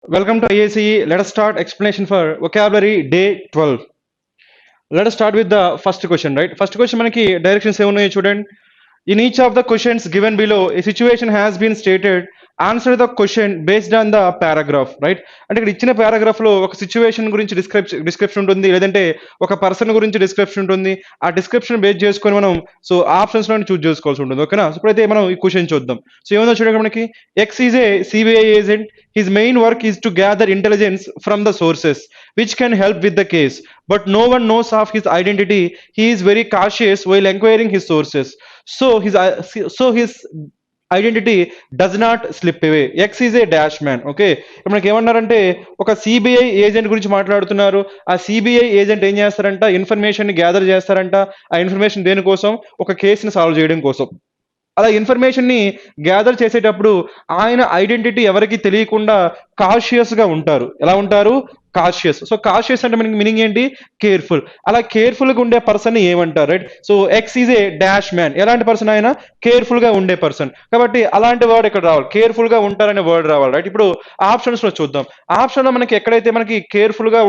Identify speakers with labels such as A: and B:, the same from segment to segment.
A: Welcome to IACE. Let us start explanation for vocabulary day 12. Let us start with the first question, right? First question మనకి directions ఏమున్నాయి చూడండి. In each of the questions given below, a situation has been stated. Answer the question based on the paragraph, right? అంటే ఇక్కడ ఇచ్చిన paragraph లో ఒక situation గురించి description ఉంటుంది, లేదంటే ఒక పర్సన్ గురించి డిస్క్రిప్షన్ ఉంటుంది. ఆ డిస్క్రిప్షన్ బేస్ చేసుకొని మనం ఆప్షన్స్ లో చూస్ చేసుకోవాల్సి ఉంటుంది. ఓకేనా? సో ఇప్పుడైతే మనం ఈ క్వశ్చన్ చూద్దాం. సో ఏముందో చూడండి మనకి. X is a CBI agent. His main work is to gather intelligence from the sources which can help with the case, but no one knows of his identity. He is very cautious while enquiring his sources, so his identity does not slip away. X is a dash man. Okay, ఇప్పుడు మనకి ఏమన్నారంటే ఒక CBI agent గురించి మాట్లాడుతున్నారు. ఆ CBI agent ఏం చేస్తారంట, information ని గ్యాదర్ చేస్తారంట. ఆ ఇన్ఫర్మేషన్ దేనికోసం? ఒక కేసుని సాల్వ్ చేయడం కోసం. అలా ఇన్ఫర్మేషన్ ని గ్యాదర్ చేసేటప్పుడు ఆయన ఐడెంటిటీ ఎవరికి తెలియకుండా కాషియస్ గా ఉంటారు. ఎలా ఉంటారు? కాషియస్. సో కాషియస్ అంటే మనకి మీనింగ్ ఏంటి? కేర్ఫుల్. అలా కేర్ఫుల్ గా ఉండే పర్సన్ ఏమంటారు, right? So X is a dash man. ఎలాంటి పర్సన్? ఆయన కేర్ఫుల్ గా ఉండే పర్సన్. కాబట్టి అలాంటి వర్డ్ ఇక్కడ రావాలి, కేర్ఫుల్ గా ఉంటారనే వర్డ్ రావాలి, రైట్? ఇప్పుడు ఆప్షన్స్ లో చూద్దాం. ఆప్షన్ లో మనకి ఎక్కడైతే మనకి కేర్ఫుల్ గా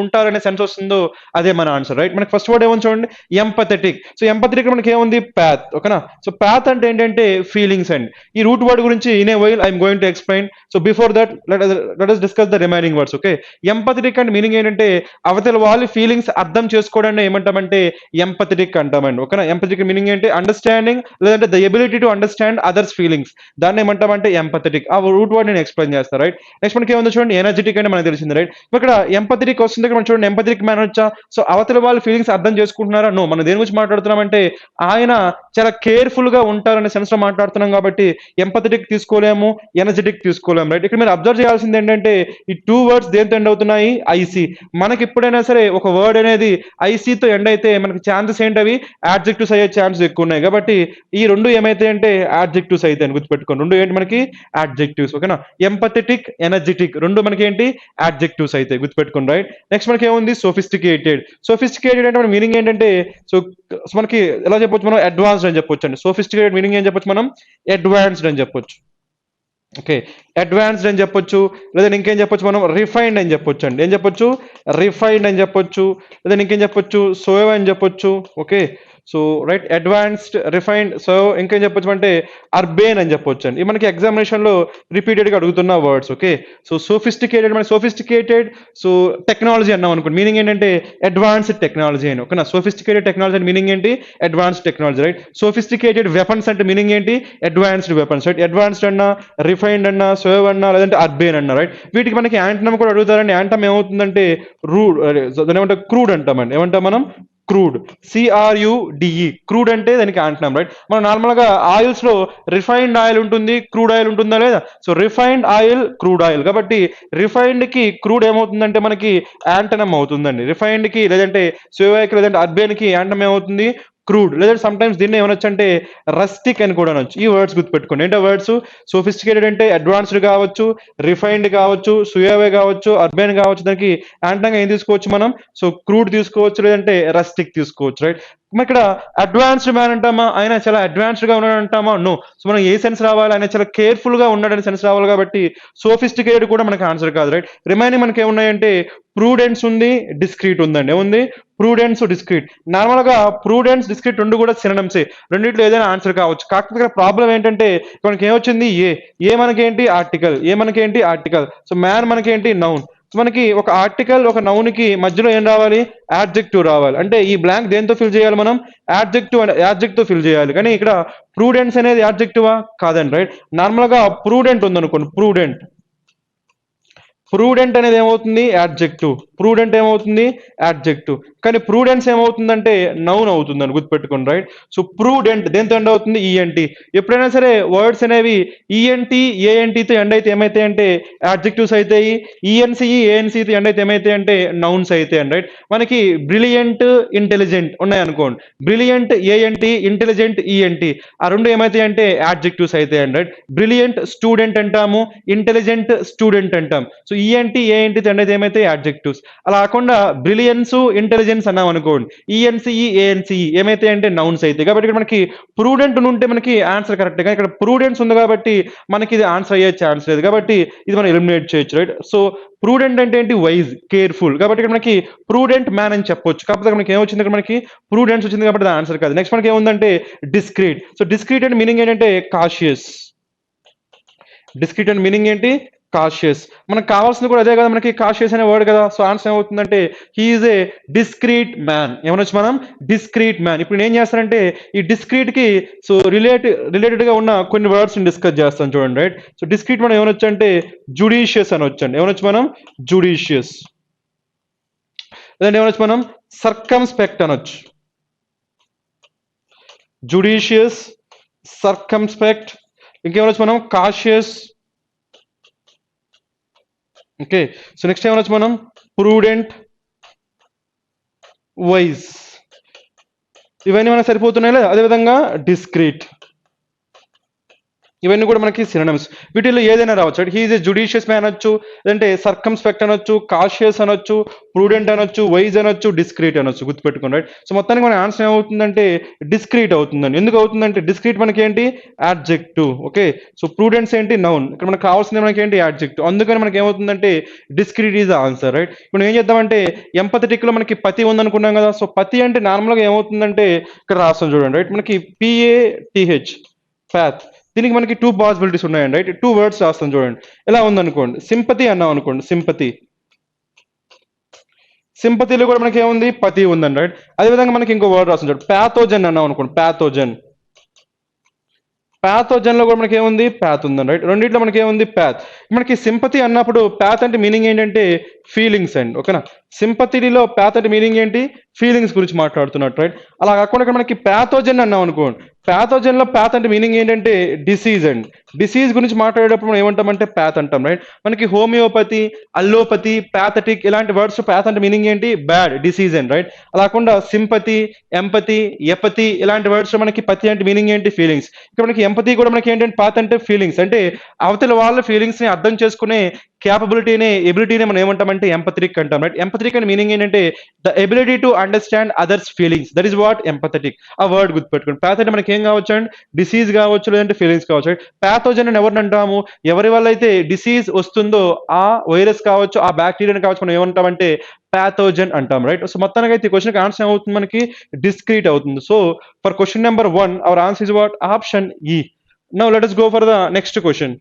A: ఉంటారనే సెన్స్ వస్తుందో అదే మన ఆన్సర్, రైట్? మనకి ఫస్ట్ వర్డ్ ఏమో చూడండి, ఎంపథెటిక్. సో ఎంపథెటిక్ మనకి ఏముంది? ప్యాత్. ఓకేనా? సో ప్యాత్ అంటే ఏంటంటే ఫీలింగ్స్ అండ్ ఈ రూట్ వర్డ్ గురించి in a while I'm going to explain. So before that let us discuss the remaining words. Okay, empathetic అంటే మీనింగ్ ఏంటంటే అవతల వాళ్ళ ఫీలింగ్స్ అర్థం చేసుకోవడాన్ని ఏమంటామంటే ఎంపథెటిక్ అంటామండి. ఓకేనా? ఎంపథెటిక్ మీనింగ్ ఏంటి? అండర్స్టాండింగ్, లేదంటే the ability to understand others feelings. దాన్ని ఏమంటామంటే ఎంపథెటిక్. ఆ రూట్ వర్డ్ నేను ఎక్స్ప్లెయిన్ చేస్తాను, రైట్? నెక్స్ట్ మనకి ఏముందో చూడండి, ఎనర్జెటిక్ అంటే మనకు తెలిసింది, రైట్? ఇక్కడ ఎంపథెటిక్ వస్తుంది, ఇక్కడ మనం చూడండి ఎంపథెటిక్ మ్యాన్ వచ్చా. సో అవతల వాళ్ళ ఫీలింగ్స్ అర్థం చేసుకుంటున్నారా? నో. మనం దేని గురించి మాట్లాడుతున్నామంటే ఆయన చాలా కేర్ఫుల్ గా ఉంటారనే సెన్స్ లో మాట్లాడుతున్నాం కాబట్టి ఎంపథెటిక్ తీసుకోలేము, ఎనర్జెటిక్ తీసుకోలేము, రైట్? ఇక్కడ మీరు అబ్జర్వ్ చేయాల్సింది ఏంటంటే ఈ టూ వర్డ్స్ దేంతో ఎండ్ అవుతున్నాయి? ఐసి. మనకి ఎప్పుడైనా సరే ఒక వర్డ్ అనేది ఐసీతో ఎండ్ అయితే మనకి ఛాన్సెస్ ఏంటవి? యాడ్జెక్టివ్స్ అయ్యే ఛాన్సెస్ ఎక్కువ ఉన్నాయి. కాబట్టి ఈ రెండు ఏమైతే అంటే యాడ్జెక్టివ్స్ అయితే అని గుర్తుపెట్టుకోండి. రెండు ఏంటి మనకి? యాడ్జెక్టివ్స్. ఓకేనా? ఎంపథెటిక్, ఎనర్జెటిక్ రెండు మనకి ఏంటి? యాడ్జెక్టివ్స్ అయితే గుర్తుపెట్టుకోండి, రైట్? నెక్స్ట్ మనకి ఏముంది? సోఫిస్టికేటెడ్. సోఫిస్టికేటెడ్ అంటే మన మీనింగ్ ఏంటంటే సో మనకి ఎలా చెప్పొచ్చు మనం? అడ్వాన్స్డ్ అని చెప్పొచ్చు అండి. సోఫిస్టికేటెడ్ మీనింగ్ ఏం చెప్పొచ్చు మనం? అడ్వాన్స్డ్ అని చెప్పొచ్చు. ఓకే, అడ్వాన్స్డ్ అని చెప్పొచ్చు, లేదా ఇంకేం చెప్పొచ్చు మనం? రిఫైన్డ్ అని చెప్పొచ్చు అండి. ఏం చెప్పొచ్చు? రిఫైన్డ్ అని చెప్పొచ్చు, లేదా ఇంకేం చెప్పొచ్చు? సోయవ్ అని చెప్పొచ్చు. Okay, so right, advanced, refined, so ఇంకేం చెప్పొచ్చు అంటే అర్బేన్ అని చెప్పొచ్చు అండి. మనకి ఎగ్జామినేషన్ లో రిపీటెడ్ గా అడుగుతున్న వర్డ్స్. ఓకే, సో సోఫిస్టికేటెడ్ మన సోఫిస్టికేటెడ్, సో టెక్నాలజీ అన్నాం అనుకోండి, మీనింగ్ ఏంటంటే అడ్వాన్స్డ్ టెక్నాలజీ అని. ఓకేనా? సోఫిస్టికేటెడ్ టెక్నాలజీ అంటే మీనింగ్ ఏంటి? Advanced technology, right? Sophisticated weapons అంటే మీనింగ్ ఏంటి? Advanced weapons, right? అడ్వాన్స్డ్ అన్నా, రిఫైన్డ్ అన్నా, సోయవ్ అన్నా, లేదంటే అర్బేన్ అన్నా, రైట్? వీటికి మనకి యాంటనమ్ కూడా అడుగుతారండి. యాంటమ్ ఏమవుతుందంటే రూడ్, దాని ఏమంటాం? క్రూడ్ అంటామండి. ఏమంటాం మనం? క్రూడ్. CRUDE, క్రూడ్ అంటే దానికి యాంటనమ్, రైట్? మనం నార్మల్ గా ఆయిల్స్ లో రిఫైన్డ్ ఆయిల్ ఉంటుంది, క్రూడ్ ఆయిల్ ఉంటుందా లేదా? So refined oil, crude oil. కాబట్టి రిఫైన్డ్ కి క్రూడ్ ఏమవుతుందంటే మనకి యాంటనమ్ అవుతుందండి. రిఫైన్డ్ కి లేదంటే సోయాకి లేదంటే అర్బేన్ కి యాంటనమ్ ఏమవుతుంది? క్రూడ్. లేదంటే సమ్ టైమ్స్ దీన్ని ఏమనొచ్చు అంటే రస్టిక్ అని కూడా అనొచ్చు. ఈ వర్డ్స్ గుర్తుపెట్టుకోండి. ఏంటో వర్డ్స్? సోఫిస్టికేటెడ్ అంటే అడ్వాన్స్డ్ కావచ్చు, రిఫైన్డ్ కావచ్చు, సుయావే కావచ్చు, అర్బేన్ కావచ్చు. దానికి యాంటంగా ఏం తీసుకోవచ్చు మనం? సో క్రూడ్ తీసుకోవచ్చు, లేదంటే రస్టిక్ తీసుకోవచ్చు, రైట్? మరి ఇక్కడ అడ్వాన్స్డ్ మ్యాన్ అంటామా? ఆయన చాలా అడ్వాన్స్డ్ గా ఉన్నాడు అంటామా? నో. సో మనం ఏ సెన్స్ రావాలి? ఆయన చాలా కేర్ఫుల్ గా ఉన్నాడని సెన్స్ రావాలి. కాబట్టి సోఫిస్టికేటెడ్ కూడా మనకి ఆన్సర్ కాదు, రైట్? రిమైనింగ్ మనకి ఏమున్నాయంటే ప్రూడెన్స్ ఉంది, డిస్క్రీట్ ఉందండి. ఏముంది? Prudence, discrete. నార్మల్ గా ప్రూడెన్స్, డిస్క్రీట్ రెండు కూడా సినోనిమ్సే. రెండిట్లో ఏదైనా ఆన్సర్ కావచ్చు. కాకపోతే ఇక్కడ ప్రాబ్లం ఏంటంటే మనకి ఏమొచ్చింది? ఏ మనకేంటి? ఆర్టికల్. ఏ మనకేంటి? ఆర్టికల్. సో మ్యాన్ మనకేంటి? నౌన్. సో మనకి ఒక ఆర్టికల్, ఒక నౌన్ కి మధ్యలో ఏం రావాలి? యాడ్జెక్టివ్ రావాలి. అంటే ఈ బ్లాంక్ దేంతో ఫిల్ చేయాలి మనం? యాడ్జెక్టివ్ తో ఫిల్ చేయాలి. కానీ ఇక్కడ ప్రూడెన్స్ అనేది యాడ్జెక్టివా? కాదండి, రైట్? నార్మల్ గా ప్రూడెంట్ ఉందనుకోండి, ప్రూడెంట్ అనేది ఏమవుతుంది? యాడ్జెక్టివ్. ప్రూడెంట్ ఏమవుతుంది? యాడ్జెక్టివ్. కానీ ప్రూడెన్స్ ఏమవుతుందంటే నౌన్ అవుతుందని గుర్తుపెట్టుకోండి, రైట్? సో ప్రూడెంట్ దేంతో ఎండ్ అవుతుంది? ఈఎన్టీ. ఎప్పుడైనా సరే వర్డ్స్ అనేవి ఈఎన్టీ, ఏఎన్టీతో ఎండ్ అయితే ఏమైతాయి అంటే యాడ్జెక్టివ్స్ అవుతాయి. ఈఎన్సిఈ, ఏఎన్సీతో ఎండ్ అయితే ఏమైతాయి అంటే నౌన్స్ అవుతాయి అండి, రైట్? మనకి బ్రిలియంట్, ఇంటెలిజెంట్ ఉన్నాయి అనుకోండి. బ్రిలియంట్ ఏఎన్టీ, ఇంటెలిజెంట్ ఈఎన్టీ, ఆ రెండు ఏమైతాయి అంటే యాడ్జెక్టివ్స్ అవుతాయి అండి, రైట్? బ్రిలియంట్ స్టూడెంట్ అంటాము, ఇంటెలిజెంట్ స్టూడెంట్ అంటాం. సో ఈఎన్టీ ఏఎన్టీ అనేది ఏమైతే యాడ్జెక్టివ్స్. అలా కాకుండా బ్రిలియన్స్ ఇంటెలిజెన్స్ అన్నాం అనుకోండి, ఈఎన్సిఈ ఏఎన్సిఈ ఏమైతే అంటే నౌన్స్ అయితే. కాబట్టి ఇక్కడ మనకి ప్రూడెంట్ ఉంటే మనకి ఆన్సర్ కరెక్ట్, కానీ ఇక్కడ ప్రూడెన్స్ ఉంది కాబట్టి మనకి ఇది ఆన్సర్ అయ్యే ఛాన్స్ లేదు, కాబట్టి ఇది మనం ఎలిమినేట్ చేయొచ్చు, రైట్. సో ప్రూడెంట్ అంటే ఏంటి, వైజ్, కేర్ఫుల్, కాబట్టి ఇక్కడ మనకి ప్రూడెంట్ మ్యాన్ అని చెప్పొచ్చు. కాకపోతే మనకి ఏమొచ్చింది, ఇక్కడ మనకి ప్రూడెన్స్ వచ్చింది కాబట్టి అది ఆన్సర్ కాదు. నెక్స్ట్ మనకి ఏముందంటే డిస్క్రీట్. సో డిస్క్రీట్ అంటే మీనింగ్ ఏంటంటే కాషియస్. డిస్క్రీట్ అండ్ మీనింగ్ ఏంటి, కాషియస్. మనకు కావాల్సింది కూడా అదే కదా, మనకి కాషియస్ అనే వర్డ్ కదా. సో ఆన్సర్ ఏమవుతుందంటే హీఈస్ ఏ డిస్క్రీట్ మ్యాన్. ఏమనొచ్చు మనం, డిస్క్రీట్ మ్యాన్. ఇప్పుడు నేను ఏం చేస్తానంటే ఈ డిస్క్రీట్ కి సో రిలేటెడ్ గా ఉన్న కొన్ని వర్డ్స్ డిస్కస్ చేస్తాను చూడండి, రైట్. సో డిస్క్రీట్ మనం ఏమనొచ్చు అంటే జుడిషియస్ అనొచ్చు అండి. ఏమనొచ్చు మనం, జుడిషియస్. లేదంటే ఏమనొచ్చు మనం సర్కంస్పెక్ట్ అనొచ్చు. జుడిషియస్, సర్కంస్పెక్ట్, ఇంకేమనొచ్చు మనం కాషియస్. ఓకే, సో నెక్స్ట్ ఏమనొచ్చు మనం ప్రూడెంట్, వైజ్. ఇవన్నీ మనకు సరిపోతున్నాయి లేదా. అదేవిధంగా డిస్క్రీట్, ఇవన్నీ కూడా మనకి సినోనిమ్స్. వీటిలో ఏదైనా రావచ్చు. హీఈస్ ఏ జుడిషియస్ మ్యాన్ అనొచ్చు, లేదంటే సర్కంస్పెక్ట్ అనొచ్చు, కాషియస్ అనొచ్చు, ప్రూడెంట్ అనొచ్చు, వైజ్ అనొచ్చు, డిస్క్రీట్ అనొచ్చు. గుర్తుపెట్టుకోండి, రైట్. సో మొత్తానికి మన ఆన్సర్ ఏమవుతుందంటే డిస్క్రీట్ అవుతుందండి. ఎందుకు అవుతుందంటే డిస్క్రీట్ మనకి ఏంటి, యాడ్జెక్టివ్. ఓకే, సో ప్రూడెన్స్ ఏంటి, నౌన్. ఇక్కడ మనకు కావాల్సింది మనకి ఏంటి, యాడ్జెక్టివ్. అందుకని మనకి ఏమవుతుందంటే డిస్క్రీట్ ఈజ్ ఆన్సర్, రైట్. ఇప్పుడు ఏం చేద్దామంటే ఎంపథెటిక్ లో మనకి పతి ఉందనుకున్నాం కదా. సో పతి అంటే నార్మల్ గా ఏమవుతుందంటే ఇక్కడ రాస్తాం చూడండి, రైట్. మనకి పిఏటిహెచ్, పాత్. దీనికి మనకి టూ పాసిబిలిటీస్ ఉన్నాయండి, రైట్. టూ వర్డ్స్ రాస్తాం చూడండి. ఎలా ఉందనుకోండి, సింపతి అన్నాం అనుకోండి, సింపతి. సింపతిలో కూడా మనకి ఏముంది, పతి ఉందండి, రైట్. అదేవిధంగా మనకి ఇంకో వర్డ్ రాస్తాం చూడండి, ప్యాథోజన్ అన్నాం అనుకోండి, ప్యాథోజన్. ప్యాథోజన్ లో కూడా మనకి ఏముంది, ప్యాత్ ఉందండి, రైట్. రెండిట్లో మనకి ఏముంది, ప్యాత్. మనకి సింపతి అన్నప్పుడు ప్యాత్ అంటే మీనింగ్ ఏంటంటే ఫీలింగ్స్ అండి, ఓకేనా. సింపతిలో ప్యాత్ అంటే మీనింగ్ ఏంటి, ఫీలింగ్స్ గురించి మాట్లాడుతున్నట్టు, రైట్. అలా కాకుండా ఇక్కడ మనకి ప్యాథోజన్ అన్నాం అనుకోండి, ప్యాథోజన్ లో ప్యాత్ అంటే మీనింగ్ ఏంటంటే డిసీజ్ అండి. డిసీజ్ గురించి మాట్లాడేటప్పుడు మనం ఏమంటామంటే ప్యాత్ అంటాం, రైట్. మనకి హోమియోపతి, అల్లోపతి, ప్యాథటిక్ ఇలాంటి వర్డ్స్ ప్యాత్ అంటే మీనింగ్ ఏంటి, బ్యాడ్, డిసీజ్ అండి, రైట్. అలా కాకుండా సింపతి, ఎంపతి, ఎపతి ఇలాంటి వర్డ్స్ మనకి పతి అంటే మీనింగ్ ఏంటి, ఫీలింగ్స్. ఇక్కడ మనకి ఎంపతి కూడా మనకి ఏంటంటే పాత్ అంటే ఫీలింగ్స్, అంటే అవతల వాళ్ళ ఫీలింగ్స్ ని అర్థం చేసుకునే ఎబిలిటీని మనం ఏమంటామంటే ఎంపథెటిక్ అంటాం, రైట్. ఎంపథెటిక్ అని మీనింగ్ ఏంటంటే the ability to understand others feelings, that is what empathetic. ఆ వర్డ్ గుర్తుపెట్టుకోండి. ప్యాథ్ అంటే మనకి ఏం కావచ్చు అండి, డిసీజ్ కావచ్చు, లేదంటే ఫీలింగ్స్ కావచ్చు, రైట్. ప్యాథోజన్ అని ఎవరిని అంటాము, ఎవరి వల్ల అయితే డిసీజ్ వస్తుందో ఆ వైరస్ కావచ్చు, ఆ బ్యాక్టీరియా కావచ్చు, మనం ఏమంటామంటే ప్యాథోజన్ అంటాం, రైట్. సో మొత్తానికి అయితే ఈ క్వశ్చన్ ఆన్సర్ ఏమవుతుంది, మనకి డిస్క్రీట్ అవుతుంది. So for question number 1 our answer is what, option E. Now let us go for the next question.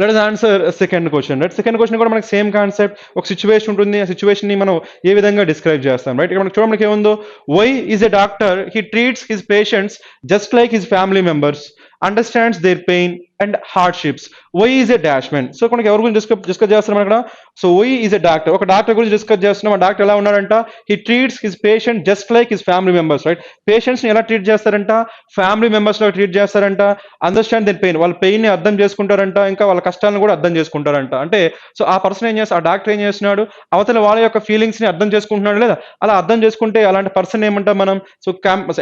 A: Let us answer a second question, right. Second question కూడా మనకి same concept. ఒక situation ఉంటుంది, ఆ situation ని మనం ఏ విధంగా describe చేస్తాం, right. ఇక్కడ మనకి చూడండి మనకి ఏముందో, Y is a doctor, he treats his patients just like his family members, understands their pain and hardships. Y is a dash man. So మనకి ఎవరి గురించి డిస్కస్ చేస్తున్నాం అక్కడ, so Y is a doctor, ఒక డాక్టర్ గురించి discuss చేస్తున్నాం. ఆ doctor ఎలా ఉన్నాడంట, he treats his patient just like his family members, right. Patients ని ఎలా ట్రీట్ చేస్తారంట, ఫ్యామిలీ మెంబర్స్ లో ట్రీట్ చేస్తారంట. అండర్స్టాండ్ దర్ పెయిన్, వాళ్ళ పెయిన్ ని అర్థం చేసుకుంటారంట, ఇంకా వాళ్ళ కష్టాలను కూడా అర్థం చేసుకుంటారంట. అంటే సో ఆ పర్సన్ ఏం చేస్తాడు, ఆ డాక్టర్ ఏం చేస్తున్నాడు, అవతల వాళ్ళ యొక్క ఫీలింగ్స్ ని అర్థం చేసుకుంటున్నాడు లేదా. అలా అర్థం చేసుకుంటే అలాంటి పర్సన్ ఏమంటాం మనం, సో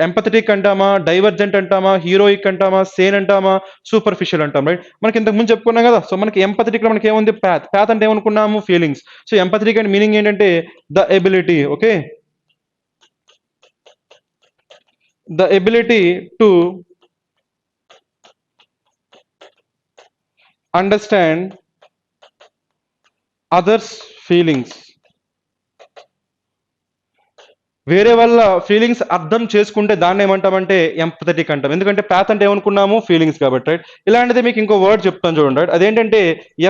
A: ఎంపథెటిక్ అంటామా, డైవర్జెంట్ అంటామా, హీరోయిక్ అంటామా, సేన్ అంటామా, సూపర్ఫిషియల్ అంటాం, రైట్. మనకి ఇంతకు ముందు చెప్పుకున్నాం కదా. సో మనకి ఎంపథెటిక్ లో మనకి ఏముంది, ప్యాత్ అంటే ఏమనుకున్నాము, feelings. So empathetic and meaning ఏంటంటే the ability, okay, the ability to understand others feelings, వేరే వాళ్ళ ఫీలింగ్స్ అర్థం చేసుకుంటే దాన్ని ఏమంటామంటే ఎంపథెటిక్ అంటాం. ఎందుకంటే ప్యాత్ అంటే ఏమనుకున్నాము, ఫీలింగ్స్ కాబట్టి, రైట్. ఇలాంటిది మీకు ఇంకో వర్డ్ చెప్తాను చూడండి, రైట్. అదేంటంటే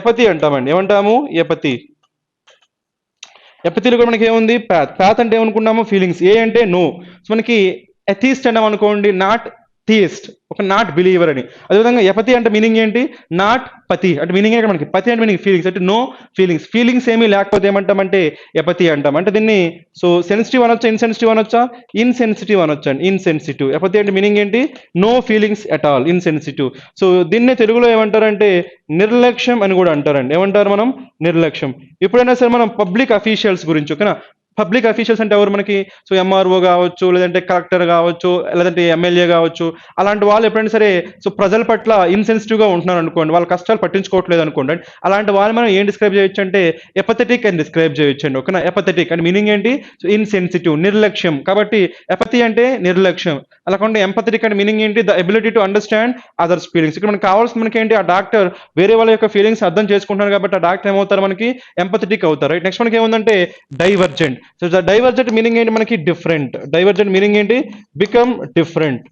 A: ఎపతి అంటామండి. ఏమంటాము, ఎపతి. ఎపతిలో కూడా మనకి ఏముంది, ప్యాత్ అంటే ఏమనుకున్నాము, ఫీలింగ్స్. ఏ అంటే నో. సో మనకి ఎథీస్ట్ అన్నాం అనుకోండి, నాట్ థియిస్ట్, ఒక నాట్ బిలీవర్ అని. అదేవిధంగా ఎపతి అంటే మీనింగ్ ఏంటి, నాట్ పతి అంటే మీనింగ్ ఏంటి మనకి, పతి అంటే మీనింగ్ ఫీలింగ్స్, అంటే నో ఫీలింగ్స్. ఫీలింగ్స్ ఏమీ లేకపోతే ఏమంటామంటే ఎపతి అంటాం. అంటే దీన్ని సో సెన్సిటివ్ అనొచ్చా, ఇన్సెన్సిటివ్ అనొచ్చా, ఇన్సెన్సిటివ్ అనొచ్చా అండి, ఇన్సెన్సిటివ్. ఎపతి అంటే మీనింగ్ ఏంటి, no feelings at all, insensitive. So దీన్నే తెలుగులో ఏమంటారంటే నిర్లక్ష్యం అని కూడా అంటారండి. ఏమంటారు మనం, నిర్లక్ష్యం. ఎప్పుడైనా సరే మనం పబ్లిక్ అఫీషియల్స్ గురించి, ఓకేనా, పబ్లిక్ అఫీషియల్స్ అంటే ఎవరు మనకి? సో ఎంఆర్ఓ కావచ్చు, లేదంటే కలెక్టర్ కావచ్చు, లేదంటే ఎమ్మెల్యే కావచ్చు. అలాంటి వాళ్ళు ఎప్పుడైనా సరే సో ప్రజల పట్ల ఇన్సెన్సిటివ్గా ఉంటున్నారు అనుకోండి, వాళ్ళ కష్టాలు పట్టించుకోవట్లేదు అనుకోండి, అలాంటి వాళ్ళు మనం ఏం డిస్క్రైబ్ చేయొచ్చు అంటే ఎపథెటిక్ అని డిస్క్రైబ్ చేయొచ్చు అండి. ఓకేనా? ఎపథెటిక్ అంటే మీనింగ్ ఏంటి? సో ఇన్సెన్సిటివ్, నిర్లక్ష్యం. కాబట్టి ఎపతి అంటే నిర్లక్ష్యం. అలా కాకుండా ఎంపథెటిక్ అంటే మీనింగ్ ఏంటి? The ability to understand others feelings. ఇక్కడ మనకు కావాల్సింది మనకి ఏంటి? ఆ డాక్టర్ వేరే వాళ్ళ యొక్క ఫీలింగ్స్ అర్థం చేసుకుంటున్నారు కాబట్టి ఆ డాక్టర్ ఏమవుతారు మనకి? ఎంపథెటిక్ అవుతారు. రైట్? నెక్స్ట్ మనకి ఏముందంటే divergent. So the divergent meaning ఏంటి మనకి? డిఫరెంట్. డైవర్జెంట్ మీనింగ్ ఏంటి? Become different.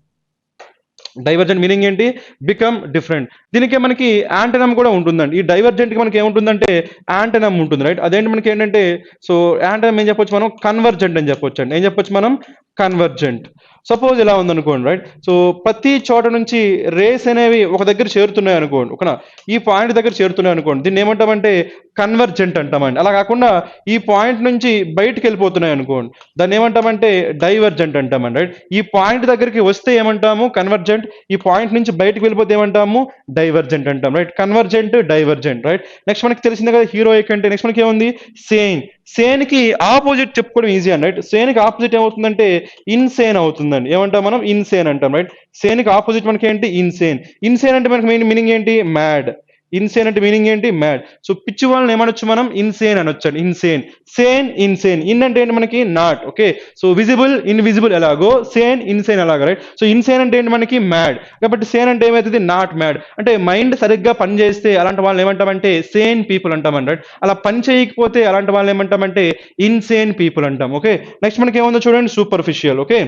A: డైవర్జెంట్ మీనింగ్ ఏంటి? Become different. దీనికి మనకి యాంటనమ్ కూడా ఉంటుందండి. ఈ డైవర్జెంట్ కి మనకి ఏముంటుందంటే యాంటనమ్ ఉంటుంది. రైట్? అదేంటి మనకి ఏంటంటే సో యాంటనమ్ ఏం చెప్పొచ్చు మనం? కన్వర్జెంట్ అని చెప్పొచ్చు అండి. ఏం చెప్పొచ్చు మనం? కన్వర్జెంట్. సపోజ్ ఇలా ఉందనుకోండి. రైట్? సో ప్రతి చోట నుంచి రేస్ అనేవి ఒక దగ్గర చేరుతున్నాయి అనుకోండి. ఓకేనా? ఈ పాయింట్ దగ్గర చేరుతున్నాయి అనుకోండి, దీన్ని ఏమంటామంటే కన్వర్జెంట్ అంటామండి. అలా కాకుండా ఈ పాయింట్ నుంచి బయటికి వెళ్ళిపోతున్నాయి అనుకోండి, దాన్ని ఏమంటామంటే డైవర్జెంట్ అంటామండి. రైట్? ఈ పాయింట్ దగ్గరికి వస్తే ఏమంటాము? కన్వర్జెంట్. ఈ పాయింట్ నుంచి బయటికి వెళ్ళిపోతే ఏమంటాము? డైవర్జెంట్ అంటాం. Right? Convergent, divergent. Right? Next మనకి తెలిసిందే కదా హీరోయిక్ అంటే. నెక్స్ట్ మనకి ఏముంది? సేన్. సేన్ కి ఆపోజిట్ చెప్పుకోవడం ఈజీ అండి. రైట్? సేన్ కి ఆపోజిట్ ఏమవుతుందంటే ఇన్సేన్ అవుతుందండి. ఏమంటాం మనం? ఇన్సేన్ అంటాం. రైట్? సేన్ కి ఆపోజిట్ మనకి ఏంటి? ఇన్సేన్. ఇన్సేన్ అంటే మనకి మీనింగ్ ఏంటి? మ్యాడ్. ఇన్సేన్ అంటే మీనింగ్ ఏంటి? మ్యాడ్. సో పిచ్చి వాళ్ళని ఏమనొచ్చు మనం? ఇన్సేన్ అనొచ్చు అండి. ఇన్సేన్. సేన్, ఇన్సేన్. ఇన్ అంటే ఏంటి మనకి? Not. Okay? So visible, invisible ఎలాగో సేన్, ఇన్సేన్ ఎలాగో. రైట్? సో ఇన్సేన్ అంటే ఏంటి మనకి? మ్యాడ్. కాబట్టి సేన్ అంటే ఏమవుతుంది? Not mad. అంటే మైండ్ సరిగ్గా పని చేస్తే అలాంటి వాళ్ళని ఏమంటామంటే సేన్ పీపుల్ అంటామండి. రైట్? అలా పని చేయకపోతే అలాంటి వాళ్ళని ఏమంటామంటే ఇన్సేన్ పీపుల్ అంటాం. ఓకే? నెక్స్ట్ మనకి ఏముందో చూడండి, సూపర్ఫిషియల్. ఓకే?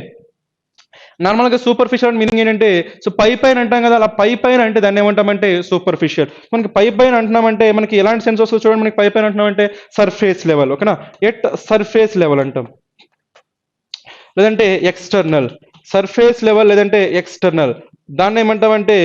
A: నార్మల్ గా సూపర్ఫిషియల్ మీనింగ్ ఏంటంటే సో పై పైన అంటాం కదా, అలా పై పైన అంటే దాన్ని ఏమంటామంటే సూపర్ఫిషియల్. మనకి పై పైన అంటున్నామంటే మనకి ఎలాంటి సెన్స్ వస్తుంది చూడండి, మనకి పై పైన అంటున్నామంటే సర్ఫేస్ లెవెల్. ఓకేనా? ఎట్ సర్ఫేస్ లెవెల్ అంటాం, లేదంటే ఎక్స్టర్నల్. సర్ఫేస్ లెవెల్ లేదంటే ఎక్స్టర్నల్, దాన్ని ఏమంటామంటే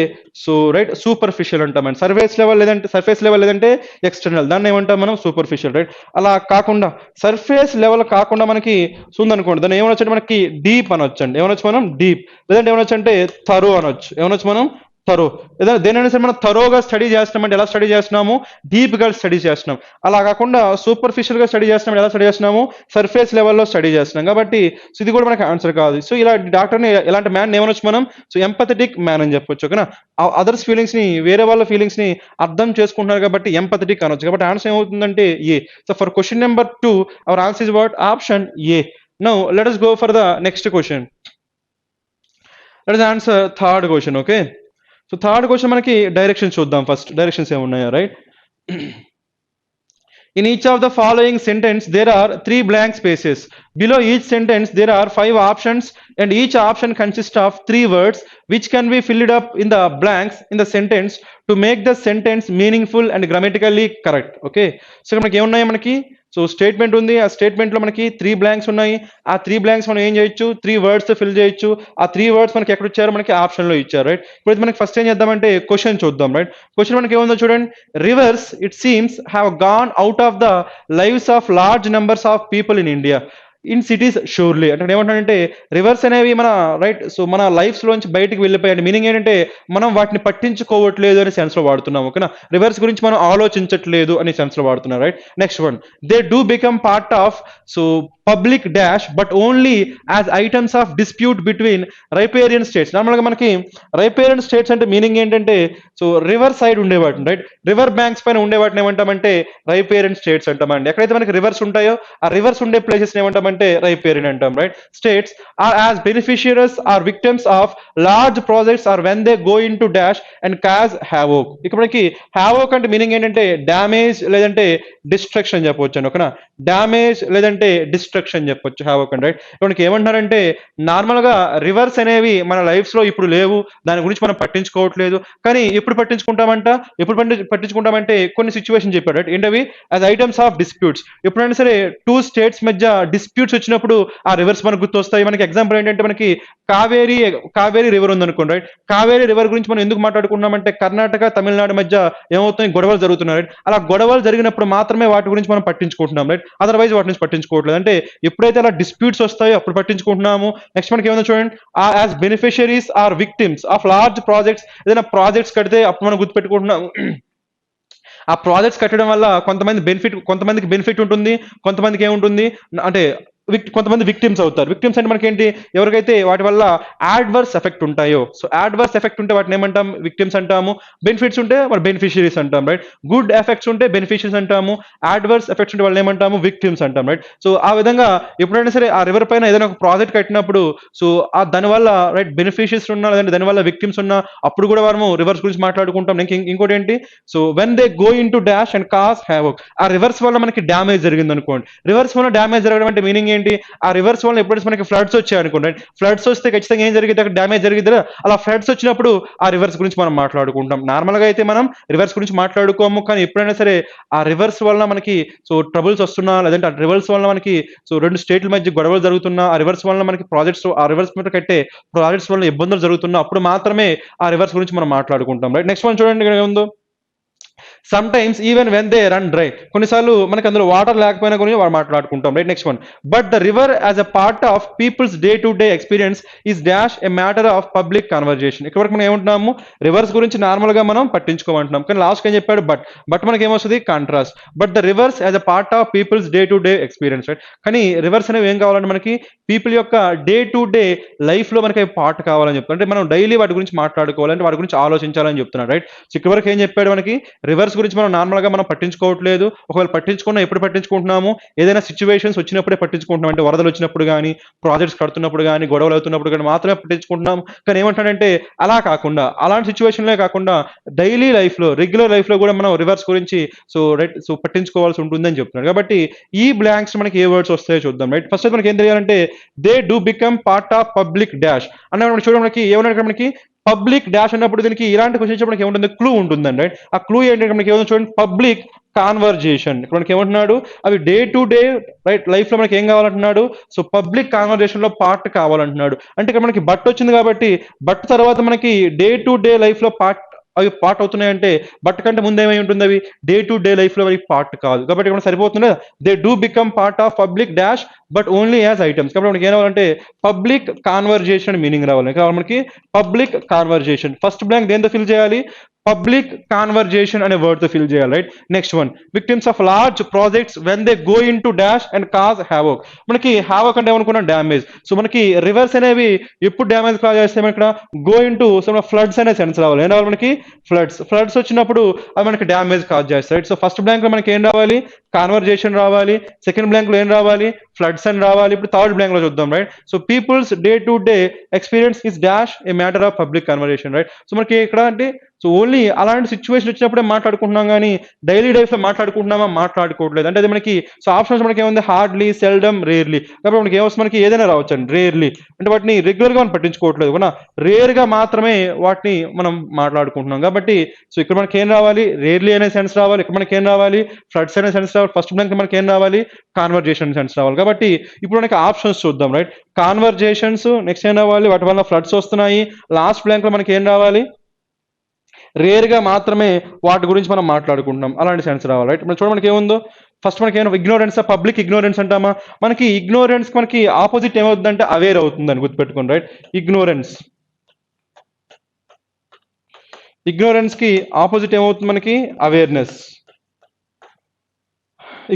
A: సో రైట్ సూపర్ఫిషియల్ అంటామండి. సర్ఫేస్ లెవెల్ లేదంటే ఎక్స్టర్నల్, దాన్ని ఏమంటాం మనం? సూపర్ఫిషియల్. రైట్? అలా కాకుండా సర్ఫేస్ లెవెల్ కాకుండా మనకి ఉందనుకోండి, దాన్ని ఏమనొచ్చు మనకి? డీప్ అనొచ్చు అండి. ఏమనొచ్చు మనం? డీప్. లేదంటే ఏమనొచ్చు అంటే థరో అనొచ్చు. ఏమనొచ్చు మనం? థరో. ఏదైనా దేనైనా సరే మనం థరోగా స్టడీ చేస్తున్నామంటే ఎలా స్టడీ చేస్తున్నాము? డీప్ గా స్టడీ చేస్తున్నాం. అలా కాకుండా సూపర్ఫిషియల్ గా స్టడీ చేస్తున్నాం, ఎలా స్టడీ చేస్తున్నాము? సర్ఫేస్ లెవెల్లో స్టడీ చేస్తున్నాం. కాబట్టి సో ఇది కూడా మనకి ఆన్సర్ కాదు. సో ఇలా డాక్టర్ని ఎలాంటి మ్యాన్ ఏమనొచ్చు మనం? సో ఎంపథెటిక్ మ్యాన్ అని చెప్పొచ్చు. ఓకేనా? అదర్స్ ఫీలింగ్స్ ని, వేరే వాళ్ళ ఫీలింగ్స్ ని అర్థం చేసుకుంటున్నారు కాబట్టి ఎంపథెటిక్ అనొచ్చు. కాబట్టి ఆన్సర్ ఏమవుతుందంటే A. So for question number 2 our answer is what? Option A. Now let us go for the next question. Let us answer third question. Okay? So third question మనకి directions చూద్దాం. First directions ఏమున్నాయో. Right? In each of the following sentence, there are 3 blank spaces. Below each sentence, there are 5 options, and each option consists of 3 words, which can be filled up in the blanks in the sentence to make the sentence meaningful and grammatically correct. Okay? So ఇక్కడ మనకి ఏమున్నాయి? మనకి so statement ఉంది. ఆ statement లో మనకి 3 blanks ఉన్నాయి. ఆ 3 బ్లాంక్స్ మనం ఏం చేయొచ్చు? 3 వర్డ్స్ తో ఫిల్ చేయొచ్చు. ఆ 3 వర్డ్స్ మనకి ఎక్కడ ఇచ్చారు? మనకి ఆప్షన్ లో ఇచ్చారు. రైట్? ఇప్పుడు మనకి ఫస్ట్ ఏం చేద్దామంటే క్వశ్చన్ చూద్దాం. రైట్? క్వశ్చన్ మనకి ఏముందో చూడండి. Reverse it seems have gone out of the lives of large numbers of people in India in cities surely. అంటే ఏమంటాడంటే రివర్స్ అనేవి మన రైట్ సో మన లైఫ్స్ లోంచి బయటికి వెళ్ళిపోయాయి. మీనింగ్ ఏంటంటే మనం వాటిని పట్టించుకోవట్లేదు అనే సెన్స్ లో వాడుతున్నాం. ఓకేనా? రివర్స్ గురించి మనం ఆలోచించట్లేదు అనే సెన్స్ లో వాడుతున్నాం. Right? Next one, they do become part of so public dash but only as items of dispute between riparian states. నార్మల్గా మనకి రైపేరియన్ స్టేట్స్ అంటే మీనింగ్ ఏంటంటే సో రివర్ సైడ్ ఉండేవాటిని, రైట్ రివర్ బ్యాంక్స్ పైన ఉండేవాటిని ఏమంటామంటే రైపేరియన్ స్టేట్స్ అంటామండి. ఎక్కడైతే మనకి రివర్స్ ఉంటాయో ఆ రివర్స్ ఉండే ప్లేసెస్ ఏమంటామంటే రైపేరియన్ అంటాం. Right? States are as beneficiaries or victims of large projects or when they go into dash and cause havoc. ఇక్కడ మనకి హ్యావోక్ అంటే మీనింగ్ ఏంటంటే డ్యామేజ్ లేదంటే డిస్ట్రక్షన్ చెప్పవచ్చు అండి. ఓకేనా? డ్యామేజ్ లేదంటే డిస్ట్రక్షన్ చెప్పొచ్చు హ్యావోక్ అండి. రైట్? మనకి ఏమంటున్నారంటే నార్మల్ గా రివర్స్ అనేవి మన లైఫ్స్ లో ఇప్పుడు లేవు, దాని గురించి మనం పట్టించుకోవట్లేదు. కానీ ఎప్పుడు పట్టించుకుంటామంట? పట్టించుకుంటామంటే కొన్ని సిచ్యువేషన్ చెప్పాడు. రైట్? ఏంటవి? As items of disputes. ఎప్పుడైనా సరే 2 స్టేట్స్ మధ్య డిస్ప్యూట్స్ వచ్చినప్పుడు ఆ రివర్స్ మనకు గుర్తొస్తాయి. మనకి ఎగ్జాంపుల్ ఏంటంటే మనకి కావేరీ రివర్ ఉందనుకోండి. రైట్? కావేరీ రివర్ గురించి మనం ఎందుకు మాట్లాడుకున్నామంటే కర్ణాటక తమిళనాడు మధ్య ఏమవుతుంది? గొడవలు జరుగుతున్నాయి. రైట్? అలా గొడవలు జరిగినప్పుడు మాత్రమే వాటి గురించి మనం పట్టించుకుంటున్నాం. రైట్? అదర్వైజ్ వాటి నుంచి పట్టించుకోవట్లేదు. అంటే ఎప్పుడైతే అలా డిస్ప్యూట్స్ వస్తాయో అప్పుడు పట్టించుకుంటున్నాము. నెక్స్ట్ మనకి ఏమైనా చూడండి, as beneficiaries or victims of large projects. ఏదైనా ప్రాజెక్ట్స్ కడితే అప్పుడు మనం గుర్తుపెట్టుకుంటున్నాము ఆ ప్రాజెక్ట్స్ కట్టడం వల్ల కొంతమందికి బెనిఫిట్ ఉంటుంది, కొంతమందికి ఏముంటుంది అంటే కొంతమంది విక్టిమ్స్ అవుతారు. విక్టిమ్స్ అంటే మనకేంటి, ఎవరికైతే వాటి వల్ల యాడ్వర్స్ ఎఫెక్ట్ ఉంటాయో, సో యాడ్వర్స్ ఎఫెక్ట్ ఉంటే వాటిని ఏమంటాం, విక్టిమ్స్ అంటాము. బెనిఫిట్స్ ఉంటే వాళ్ళు బెనిఫిషియరీస్ అంటాం, రైట్. గుడ్ ఎఫెక్ట్స్ ఉంటే బెనిఫిషియరీస్ అంటాము, యాడ్వర్స్ ఎఫెక్ట్స్ ఉంటే వాళ్ళని ఏమంటాము, విక్టిమ్స్ అంటాం, రైట్. సో ఆ విధంగా ఎప్పుడైనా సరే ఆ రివర్ పైన ఏదైనా ఒక ప్రాజెక్ట్ కట్టినప్పుడు, సో ఆ దానివల్ల రైట్ బెనిఫిషియరీస్ ఉన్నా, లేదంటే దానివల్ల విక్టిమ్స్ ఉన్నా, అప్పుడు కూడా మనము రివర్స్ గురించి మాట్లాడుకుంటాం. ఇంకోటి ఏంటి, so when they go into dash and cause havoc, ఆ రివర్స్ వల్ల మనకి డ్యామేజ్ జరిగింది అనుకోండి. రివర్స్ వల్ల డ్యామేజ్ జరగడం అంటే మీనింగ్ ఏంటి, ఆ రివర్స్ వల్ల ఎప్పుడైతే మనకి ఫ్లడ్స్ వచ్చాయి అనుకోండి, ఫ్లడ్స్ వస్తే ఖచ్చితంగా ఏం జరిగింది, అక్కడ డ్యామేజ్ జరిగింది కదా. అలా ఫ్లడ్స్ వచ్చినప్పుడు ఆ రివర్స్ గురించి మనం మాట్లాడుకుంటాం. నార్మల్ గా అయితే మనం రివర్స్ గురించి మాట్లాడుకోము, కానీ ఎప్పుడైనా సరే ఆ రివర్స్ వల్ల మనకి సో ట్రబుల్స్ వస్తున్నా, లేదంటే ఆ రివర్స్ వల్ల మనకి సో రెండు స్టేట్ల మధ్య గొడవలు జరుగుతున్నా, ఆ రివర్స్ వల్ల మనకి ఆ రివర్స్ మీద కట్టే ప్రాజెక్ట్స్ వల్ల ఇబ్బందులు జరుగుతున్నా, అప్పుడు మాత్రమే ఆ రివర్స్ గురించి మనం మాట్లాడుకుంటాం, రైట్. నెక్స్ట్ వన్ చూడండి, ఇక్కడ ఏముందో, sometimes even when they run dry, కొన్నిసార్లు మనకి అందులో వాటర్ లేకపోయినా కూడా వాడు మాట్లాడుకుంటాం, right. Next one, but the river as a part of people's day to day experience is dash a matter of public conversation. ఇక్కడ వరకు మనం ఏమంటున్నాము, రివర్స్ గురించి నార్మల్ గా మనం పట్టించుకోమంటున్నాం, కానీ లాస్ట్ ఏం చెప్పాడు, బట్ మనకి ఏమొస్తుంది, contrast. But the rivers as a part of people's day to day experience, right. కానీ రివర్స్ అనేవి ఏం కావాలంటే మనకి పీపుల్ యొక్క డే టు డే లైఫ్ లో మనకి పార్ట్ కావాలని చెప్తారు, అంటే మనం డైలీ వాటి గురించి మాట్లాడుకోవాలంటే వాటి గురించి ఆలోచించాలని చెప్తున్నాడు, రైట్. సో ఇక్కడ వరకు ఏం చెప్పాడు, మనకి రివర్స్ గురించి మనం నార్మల్ గా మనం పట్టించుకోవట్లేదు. ఒకవేళ పట్టించుకున్నా ఎప్పుడు పట్టించుకుంటున్నాము, ఏదైనా సిచ్యువేషన్స్ వచ్చినప్పుడే పట్టించుకుంటున్నాం, అంటే వరదలు వచ్చినప్పుడు కానీ, ప్రాజెక్ట్స్ కడుతున్నప్పుడు కానీ, గొడవలు అవుతున్నప్పుడు కానీ మాత్రమే పట్టించుకుంటున్నాం. కానీ ఏమంటాడంటే అలా కాకుండా, అలాంటి సిచ్యువేషన్లే కాకుండా డైలీ లైఫ్ లో, రెగ్యులర్ లైఫ్ లో కూడా మనం రివర్స్ గురించి సో పట్టించుకోవాల్సి ఉంటుందని చెప్తున్నాడు. కాబట్టి ఈ బ్లాంక్స్ మనకి ఏ వర్డ్స్ వస్తాయో చూద్దాం, రైట్. ఫస్ట్ మనకి ఏం తెలియాలంటే, they do become part of public dash అన్న చూడండి, మనకి ఏమన్నా మనకి పబ్లిక్ డాష్ అన్నప్పుడు దీనికి ఇలాంటి క్వశ్చన్స్ మనకి ఏముంటుంది, క్లూ ఉంటుందండి, రైట్. ఆ క్లూ ఏంటంటే మనకి ఏమన్నా చూడండి, పబ్లిక్ కాన్వర్జేషన్. ఇప్పుడు మనకి ఏమంటున్నాడు, అవి day to day right life లో మనకి ఏం కావాలంటున్నాడు, సో పబ్లిక్ కాన్వర్జేషన్ లో పార్ట్ కావాలంటున్నాడు. అంటే ఇక్కడ మనకి బట్ వచ్చింది కాబట్టి, బట్ తర్వాత మనకి డే టు డే లైఫ్ లో అవి పార్ట్ అవుతున్నాయంటే, బట్ కంటే ముందు ఏమై ఉంటుంది, అవి డే టు డే లైఫ్ లో అవి పార్ట్ కాదు. కాబట్టి ఇక్కడ సరిపోతుంది, they do become part of public dash but only as items. కాబట్టి మనకి ఏం రావాలంటే పబ్లిక్ కాన్వర్జేషన్ మీనింగ్ రావాలి. కావాలి మనకి పబ్లిక్ కాన్వర్జేషన్. ఫస్ట్ బ్లాంక్ దేంతో ఫిల్ చేయాలి, పబ్లిక్ కాన్వర్జేషన్ అనే వర్డ్ తో ఫిల్ చేయాలి, right. Next one, victims of large projects when they go into dash and cause havoc. మనకి హ్యావోక్ అంటే ఏమనుకున్నాం, డ్యామేజ్. సో మనకి రివర్స్ అనేవి ఎప్పుడు డ్యామేజ్ కాజ్ చేస్తే ఇక్కడ go in to so floods అనే సెన్స్ రావాలి. ఏం రావాలి మనకి, ఫ్లడ్స్ వచ్చినప్పుడు అవి మనకి డ్యామేజ్ కాజ్ చేస్తాయి, రైట్. సో ఫస్ట్ బ్లాంక్ లో మనకి ఏం రావాలి, కాన్వర్జేషన్ రావాలి. సెకండ్ బ్లాంక్ లో ఏం రావాలి, ఫ్లడ్స్ అని రావాలి. ఇప్పుడు థర్డ్ బ్లాంక్ లో చూద్దాం, right. So people's day to day experience is dash a matter of public conversation, right. So మనకి ఇక్కడ అంటే సో ఓన్లీ అలాంటి సిచ్యువేషన్ వచ్చినప్పుడే మాట్లాడుకుంటున్నాం, కానీ డైలీ లైఫ్ లో మాట్లాడుకుంటున్నామా, మాట్లాడుకోవట్లేదు. అంటే అది మనకి సో ఆప్షన్స్ మనకి ఏముంది, హార్డ్లీ, సెల్డమ్, రేర్లీ. కాబట్టి మనకి ఏమొస్తుంది, మనకి ఏదైనా రావచ్చు అండి, రేర్లీ అంటే వాటిని రెగ్యులర్ గా మనం పట్టించుకోవట్లేదు, కూడా రేర్ గా మాత్రమే వాటిని మనం మాట్లాడుకుంటున్నాం. కాబట్టి సో ఇక్కడ మనకి ఏం రావాలి, రేర్లీ అనే సెన్స్ రావాలి. ఇక్కడ మనకి ఏం రావాలి, ఫ్లడ్స్ అనే సెన్స్ రావాలి. ఫస్ట్ బ్లాంక్ మనకి ఏం రావాలి, కాన్వర్జేషన్ సెన్స్ రావాలి. కాబట్టి ఇప్పుడు మనకి ఆప్షన్స్ చూద్దాం, రైట్. కాన్వర్జేషన్స్, నెక్స్ట్ ఏం రావాలి, వాటి వల్ల ఫ్లడ్స్ వస్తున్నాయి. లాస్ట్ బ్లాంక్ లో మనకి ఏం రావాలి, రేర్ గా మాత్రమే వాటి గురించి మనం మాట్లాడుకుంటున్నాం, అలాంటి సెన్స్ రావాలి, రైట్. చూడండి మనకి ఏముందో, ఫస్ట్ మనకి ఏమైనా ఇగ్నోరెన్స్, పబ్లిక్ ఇగ్నోరెన్స్ అంటామా. మనకి ఇగ్నోరెన్స్ మనకి ఆపోజిట్ ఏమవుతుందంటే అవేర్ అవుతుందని గుర్తుపెట్టుకోండి, రైట్. ఇగ్నోరెన్స్ కి ఆపోజిట్ ఏమవుతుంది, మనకి అవేర్నెస్.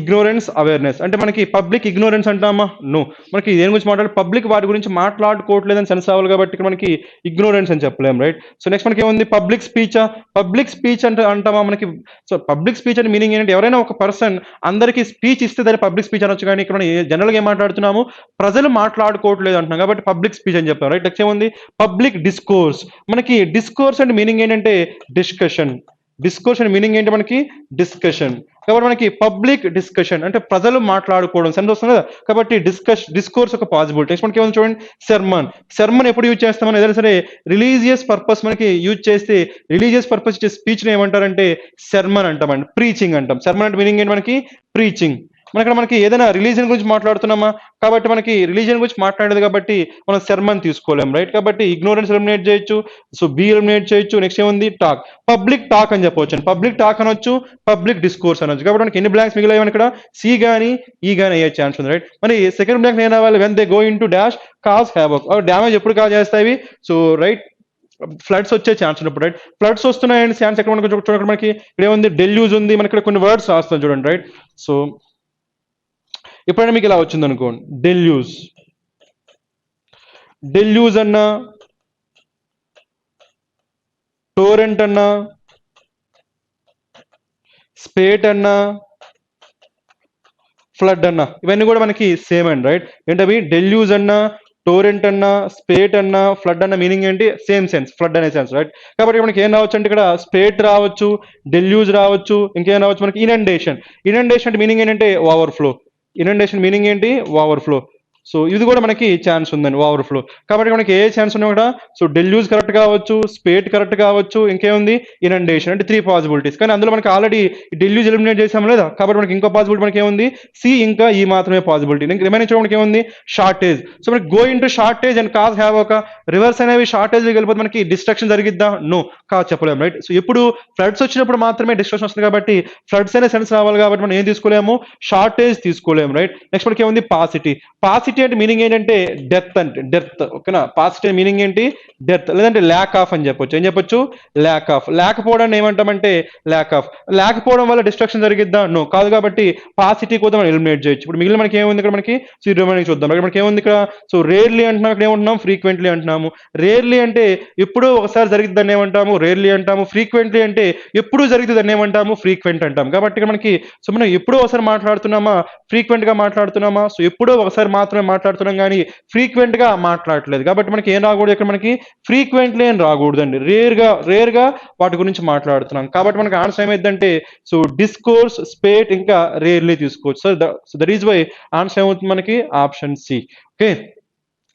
A: Ignorance, awareness. అంటే మనకి పబ్లిక్ ఇగ్నోరెన్స్ అంటామా, నో. మనకి దేని గురించి మాట్లాడాలి, పబ్లిక్ వాటి గురించి మాట్లాడుకోవట్లేదని సెన్స్ అవ్వాలి, కాబట్టి ఇక్కడ మనకి ఇగ్నోరెన్స్ అని చెప్పలేం, రైట్. సో నెక్స్ట్ మనకి ఏముంది, పబ్లిక్ స్పీచ్. పబ్లిక్ స్పీచ్ అంటే అంటామా మనకి, సో పబ్లిక్ స్పీచ్ అంటే మీనింగ్ ఏంటంటే ఎవరైనా ఒక పర్సన్ అందరికీ స్పీచ్ ఇస్తే దాన్ని పబ్లిక్ స్పీచ్ అనొచ్చు, కానీ ఇక్కడ మనం జనరల్గా ఏం మాట్లాడుతున్నాము, ప్రజలు మాట్లాడుకోవట్లేదు అంటున్నాం, కాబట్టి పబ్లిక్ స్పీచ్ అని చెప్తాం, రైట్. నెక్స్ట్ ఏముంది, పబ్లిక్ డిస్కోర్స్. మనకి డిస్కోర్స్ అంటే మీనింగ్ ఏంటంటే డిస్కషన్. డిస్కోర్స్ అంటే మీనింగ్ ఏంటి, మనకి డిస్కషన్. కాబట్టి మనకి పబ్లిక్ డిస్కషన్ అంటే ప్రజలు మాట్లాడుకోవడం సెన్స్ వస్తుంది కదా, కాబట్టి డిస్కోర్స్ ఒక పాసిబిలిటీ. నెక్స్ట్ మనకి ఏమైనా చూడండి, సెర్మన్ ఎప్పుడు యూజ్ చేస్తామని ఏదైనా సరే రిలీజియస్ పర్పస్ మనకి యూజ్ చేస్తే, రిలీజియస్ పర్పస్ ఇచ్చే స్పీచ్ ఏమంటారంటే సెర్మన్ అంటామండి, ప్రీచింగ్ అంటాం. సెర్మన్ అంటే మీనింగ్ ఏంటి, మనకి ప్రీచింగ్. మనకి ఏదైనా రిలీజియన్ గురించి మాట్లాడుతున్నామా, కాబట్టి మనకి రిలీజియన్ గురించి మాట్లాడేది కాబట్టి మనం సెర్మన్ తీసుకోలేం, రైట్. కాబట్టి ఇగ్నోరెన్స్ ఎలిమినేట్ చేయొచ్చు, సో బి ఎలిమినేట్ చేయొచ్చు. నెక్స్ట్ ఏముంది, టాక్. పబ్లిక్ టాక్ అని చెప్పవచ్చు, పబ్లిక్ టాక్ అనొచ్చు, పబ్లిక్ డిస్కోర్స్ అనొచ్చు. కాబట్టి మనకి ఎన్ని బ్లాంక్స్ మిగిలాయి, ఇక్కడ సి గానీ ఈ గానీ అయ్యే ఛాన్స్ ఉంది, రైట్. మరి సెకండ్ బ్లాంక్ ఏం రావాలి, when they go into dash cause havoc. Damage ఎప్పుడు కాజ్ చేస్తాయి, సో రైట్ ఫ్లడ్స్ వచ్చే ఛాన్స్ ఉన్నప్పుడు, రైట్? ఫ్లడ్స్ వస్తున్నాయని ఛాన్స్ ఎక్కడ మనకు చూడండి, మనకి ఇక్కడ ఏముంది, డెల్యూజ్ ఉంది, మనకి ఇక్కడ కొన్ని వర్డ్స్ రాస్తాం చూడండి, రైట్? సో ఎప్పుడైనా మీకు ఇలా వచ్చింది అనుకోండి, డెల్యూజ్, డెల్యూజ్ అన్నా, టోరెంట్ అన్నా, స్పేట్ అన్నా, ఫ్లడ్ అన్నా, ఇవన్నీ కూడా మనకి సేమ్ అండి, రైట్? ఏంటవి? డెల్యూజ్ అన్నా, టోరెంట్ అన్నా, స్పేట్ అన్నా, ఫ్లడ్ అన్న మీనింగ్ ఏంటి? సేమ్ సెన్స్, ఫ్లడ్ అనే సెన్స్, రైట్? కాబట్టి మనకి ఏం రావచ్చు అంటే ఇక్కడ స్పేట్ రావచ్చు, డెల్యూజ్ రావచ్చు, ఇంకేం రావచ్చు మనకి ఇనండేషన్. ఇనండేషన్ అంటే మీనింగ్ ఏంటంటే ఓవర్ఫ్లో. ఇనండేషన్ మీనింగ్ ఏంటి? ఓవర్ఫ్లో. సో ఇది కూడా మనకి ఛాన్స్ ఉందండి, ఓవర్ఫ్లో. కాబట్టి మనకి ఏ ఛాన్స్ ఉన్నా కూడా, సో డెల్యూజ్ కరెక్ట్ కావచ్చు, స్పేట్ కరెక్ట్ కావచ్చు, ఇంకేముంది? ఇనండేషన్. అంటే 3 పాసిబిలిటీస్. కానీ అందులో మనకి ఆల్రెడీ డెల్యూజ్ ఎలిమినేట్ చేసాం లేదా, కాబట్టి మనకి ఇంకో పాసిబిలిటీ మనకి ఏముంది? సి ఇంకా ఈ మాత్రమే పాసిబిలిటీ. ఇంకా రిమైనింగ్ చూడ మనకి ఏముంది? షార్టేజ్. సో మనకి go into shortage and cause have ఒక రివర్స్ అనేవి షార్టేజ్ వెళ్ళిపోతే మనకి డిస్ట్రక్షన్ జరిగిద్దా? నో, కాదు, చెప్పలేము, రైట్? సో ఎప్పుడు ఫ్లడ్స్ వచ్చినప్పుడు మాత్రమే డిస్ట్రక్షన్ వస్తుంది, కాబట్టి ఫ్లడ్స్ అనే సెన్స్ రావాలి, కాబట్టి మనం ఏం తీసుకోలేము? షార్టేజ్ తీసుకోలేము, రైట్? నెక్స్ట్ మనకి ఏముంది? పాసిటీ. పాసిటీ అంటే మీనింగ్ ఏంటంటే డెత్, అంటే డెత్, ఓకేనా? పాసిటీ మీనింగ్ ఏంటి? డెత్, లేదంటే ల్యాక్ ఆఫ్ అని చెప్పొచ్చు. ఏం చెప్పొచ్చు? Lack of. లేకపోవడాన్ని ఏమంటామంటే ల్యాక్ ఆఫ్. లేకపోవడం వల్ల డిస్ట్రక్షన్ జరిగిద్దా? నో, కాదు. కాబట్టి పాసిటీ కూడా మనం ఎలిమినేట్ చేయొచ్చు. ఇప్పుడు మిగిలిన మనకి ఏముంది ఇక్కడ? మనకి రిమైనింగ్ చూద్దాం. ఇక్కడ మనకి ఏముంది ఇక్కడ? సో రేర్లీ అంటున్నాం, ఇక్కడ ఏమంటున్నాం? ఫ్రీక్వెంట్లీ అంటున్నాము. రేర్లీ అంటే ఎప్పుడో ఒకసారి జరిగిద్దని ఏమంటాము? రేర్లీ అంటాము. ఫ్రీక్వెంట్లీ అంటే ఎప్పుడు జరుగుతుందని ఏమంటాము? ఫ్రీక్వెంట్ అంటాం. కాబట్టి ఇక్కడ మనకి, సో మనం ఎప్పుడో ఒకసారి మాట్లాడుతున్నామా, ఫ్రీక్వెంట్ గా మాట్లాడుతున్నామా? సో ఎప్పుడో ఒకసారి మాత్రమే మాట్లాడుతున్నాం, కానీ ఫ్రీక్వెంట్ గా మాట్లాడట్లేదు. కాబట్టి మనకి ఏం రాకూడదు ఇక్కడ? మనకి ఫ్రీక్వెంట్లీ అని రాకూడదండి, రేర్ గా వాటి గురించి మాట్లాడుతున్నాం. కాబట్టి మనకి ఆన్సర్ ఏమైందంటే, సో డిస్కోర్స్, స్పేట్, ఇంకా రేర్లీ తీసుకోవచ్చు. So that is why answer ఏమవుతుంది మనకి? Option C. ఓకే,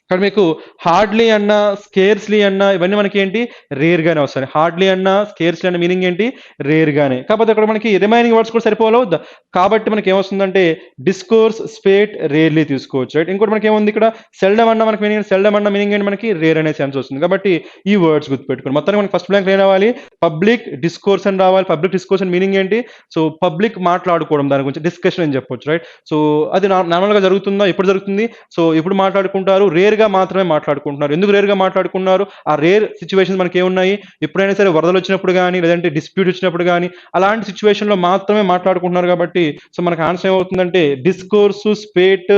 A: ఇక్కడ మీకు హార్డ్లీ అన్నా, స్కేర్స్లీ అన్నా, ఇవన్నీ మనకి ఏంటి? రేర్ గానే వస్తాయి. హార్డ్లీ అన్నా, స్కేర్స్లీ అన్న మీనింగ్ ఏంటి? రేర్ గానే. కాకపోతే అక్కడ మనకి రిమైనింగ్ వర్డ్స్ కూడా సరిపోవాలి, కాబట్టి మనకి ఏమొస్తుందంటే డిస్కోర్స్, స్పేట్, రేర్లీ తీసుకోవచ్చు, రైట్? ఇంకోటి మనకి ఏముంది ఇక్కడ? సెల్డమ్ అన్న మనకి మీనింగ్, సెల్డమ్ అన్న మీనింగ్ ఏంటి? మనకి రేర్ అనే సెన్స్ వస్తుంది. కాబట్టి ఈ వర్డ్స్ గుర్తుపెట్టుకోండి. మొత్తానికి మనకి ఫస్ట్ బ్లాంక్ ఏం రావాలి? పబ్లిక్ డిస్కోర్స్ అని రావాలి. పబ్లిక్ డిస్కోర్స్ అని మీనింగ్ ఏంటి? సో పబ్లిక్ మాట్లాడుకోవడం, దాని గురించి డిస్కషన్ అని చెప్పొచ్చు, రైట్? సో అది నార్మల్ గా జరుగుతుందా? ఎప్పుడు జరుగుతుంది? సో ఎప్పుడు మాట్లాడుకుంటారు? రేర్ గా మాత్రమే మాట్లాడుకుంటున్నారు. ఎందుకు రేర్ గా మాట్లాడుకున్నారు? ఆ రేర్ సిచ్యువేషన్స్ మనకి ఏమున్నాయి? ఎప్పుడైనా సరే వరదలు వచ్చినప్పుడు కానీ, లేదంటే డిస్ప్యూట్ వచ్చినప్పుడు కానీ, అలాంటి సిచ్యువేషన్ లో మాత్రమే మాట్లాడుకుంటున్నారు. కాబట్టి సో మనకి ఆన్సర్ ఏమవుతుందంటే డిస్కోర్స్, స్పేట్,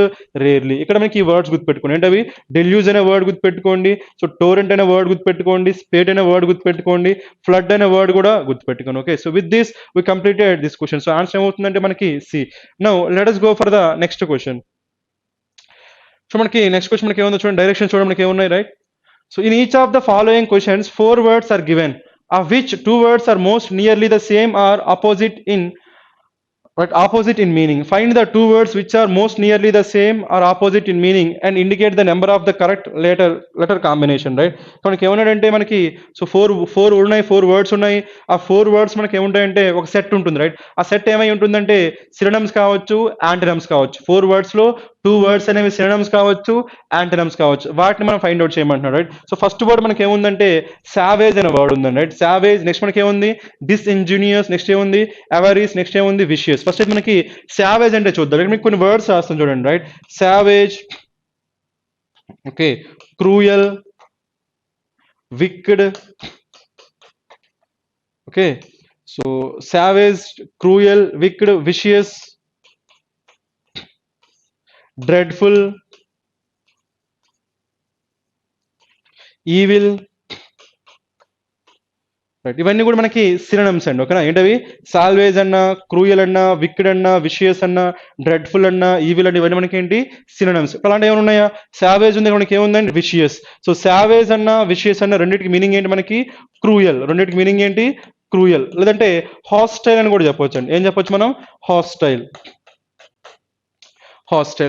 A: రేర్లీ. ఇక్కడ మనకి ఈ వర్డ్స్ గుర్తుపెట్టుకోండి. ఏంటవి? డెల్యూజ్ అనే వర్డ్ గుర్తుపెట్టుకోండి, సో టోరెంట్ అనే వర్డ్ గుర్తుపెట్టుకోండి, స్పేట్ అనే వర్డ్ గుర్తుపెట్టుకోండి, ఫ్లడ్ అనే వర్డ్ కూడా గుర్తుపెట్టుకోండి. Okay, so with this we completed this question. So answer ఏమవుతుందంటే మనకి C. Now let us go for the next question. So మనకి నెక్స్ట్ క్వశ్చన్ మనకి ఏముందో చూడండి, డైరెక్షన్ చూడండి మనకి ఏమున్నాయి, right? So in each of the following questions 4 words are given, of which 2 words are most nearly the same or opposite in meaning. Find the 2 words which are most nearly the same or opposite in meaning and indicate the number of the correct letter combination, right? మనకి ఏమన్నాడంటే మనకి, so four ఉన్నాయి, 4 words ఉన్నాయి. ఆ 4 words మనకి ఏముంటాయంటే ఒక set ఉంటుంది, right? ఆ సెట్ ఏమై ఉంటుందంటే సినోనిమ్స్ కావచ్చు, యాంటోనిమ్స్ కావచ్చు. 4 words లో 2 words అనేవి సినోనిమ్స్ కావచ్చు, యాంటోనిమ్స్ కావచ్చు. వాటిని మనం ఫైండ్ అవుట్ చేయమంటున్నాడు, రైట్? సో ఫస్ట్ వర్డ్ మనకి ఏముందంటే సావేజ్ అనే వర్డ్ ఉందండి, రైట్? సావేజ్. నెక్స్ట్ మనకి ఏముంది? డిస్ఇంజూనియస్. నెక్స్ట్ ఏముంది? అవరీస్. నెక్స్ట్ ఏముంది? విషియస్. ఫస్ట్ అయితే మనకి సావేజ్ అంటే చూద్దాం. ఇక్కడ మీకు కొన్ని వర్డ్స్ రాస్తాం చూడండి, right? Savage, okay, cruel, wicked. Okay, so Savage, cruel, wicked, vicious, dreadful, evil, right? ఇవన్నీ కూడా మనకి సినోనిమ్స్ అండి, ఓకేనా? ఏంటవి? సాల్వేజ్ అన్నా, క్రూయల్ అన్నా, విక్డ్ అన్నా, విషియస్ అన్నా, డ్రెడ్ఫుల్ అన్నా, ఈవిల్ అన్నా, ఇవన్నీ మనకి ఏంటి? సినోనిమ్స్. అలాంటి ఏమైనా ఉన్నాయా? సావేజ్ ఉంది, మనకి ఏముందండి? విషియస్. సో సావేజ్ అన్నా, విషియస్ అన్నా రెండింటికి మీనింగ్ ఏంటి? మనకి క్రూయల్. రెండింటికి మీనింగ్ ఏంటి? క్రూయల్. లేదంటే హాస్టైల్ అని కూడా చెప్పొచ్చు అండి. ఏం చెప్పొచ్చు మనం? హాస్టైల్.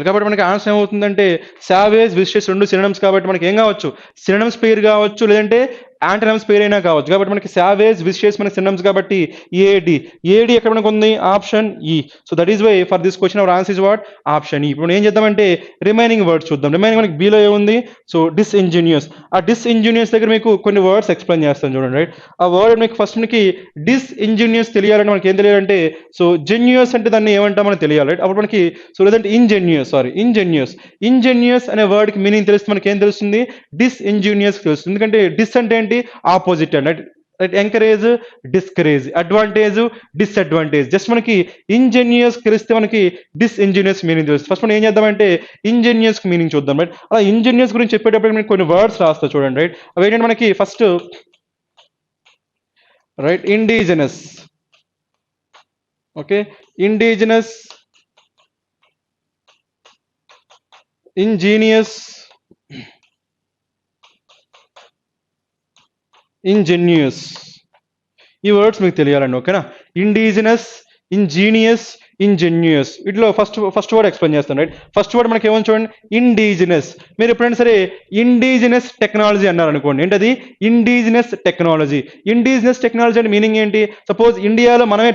A: కాబట్టి మనకి ఆన్సర్ ఏమవుతుందంటే సావేజ్, విషియస్ రెండు సినోనిమ్స్. కాబట్టి మనకి ఏం కావచ్చు? సినోనిమ్స్ పేరు కావచ్చు, లేదంటే యాంటోనిమ్స్ పేరు అయినా కావచ్చు. కాబట్టి మనకి సావేజ్, విషియస్ మనకి సినోనిమ్స్, కాబట్టి ఏడి. ఎక్కడ మనకు ఉంది? Option E. So that is why for this question our answer is what? Option E. ఇప్పుడు ఏం చేద్దామంటే రిమైనింగ్ వర్డ్స్ చూద్దాం. రిమైనింగ్ మనకి బిలో ఏముంది? So disingenuous. ఆ డిస్ఇంజూనియస్ దగ్గర మీకు కొన్ని వర్డ్స్ ఎక్స్ప్లెయిన్ చేస్తాను చూడండి, రైట్? ఆ వర్డ్ మీకు ఫస్ట్ మనకి డిస్ఇంజూనియస్ తెలియాలంటే మనకి ఏం తెలియాలంటే, సో జెన్యూయస్ అంటే దాన్ని ఏమంటామని తెలియాలి, రైట్? అప్పుడు మనకి, సో లేదంటే ఇంజెన్యూయస్ అనే వర్డ్ కి మీనింగ్ తెలిస్తే మనకి ఏం తెలుస్తుంది? డిస్ఇంజూనియస్ తెలుస్తుంది. ఎందుకంటే డిస్ అంటే ఏంటి? ఏంటి ఆపోజిట్ అండి right encourage discourage advantage disadvantage just మనకి ఇంజెన్యూస్ కలిస్తే మనకి డిస్ఇంజెన్యూస్ మీనింగ్ తెలుస్తుంది ఫస్ట్ మనం ఏం చేద్దామంటే ఇంజెన్యూస్ మీనింగ్ చూద్దాం రైట్ అలా ఇంజెన్యూస్ గురించి చెప్పేటప్పుడు మనకి కొన్ని వర్డ్స్ రాస్తా చూడండి రైట్ అవి ఏంటంటే మనకి first right indigenous okay indigenous ingenious ingenuous ఈ వర్డ్స్ మీకు తెలియాలండి ఓకేనా ఇండిజినస్ ఇంజీనియస్ ఇంజెన్యూస్ వీటిలో ఫస్ట్ వర్డ్ ఎక్స్ప్లెయిన్ చేస్తాను రైట్ ఫస్ట్ వర్డ్ మనకి ఏమని చూడండి ఇండిజినస్ మీరు ఎప్పుడైనా సరే ఇండిజినస్ టెక్నాలజీ అన్నారు అనుకోండి ఏంటది ఇండిజినస్ టెక్నాలజీ ఇండిజినస్ టెక్నాలజీ అంటే మీనింగ్ ఏంటి సపోజ్ ఇండియాలో మనమే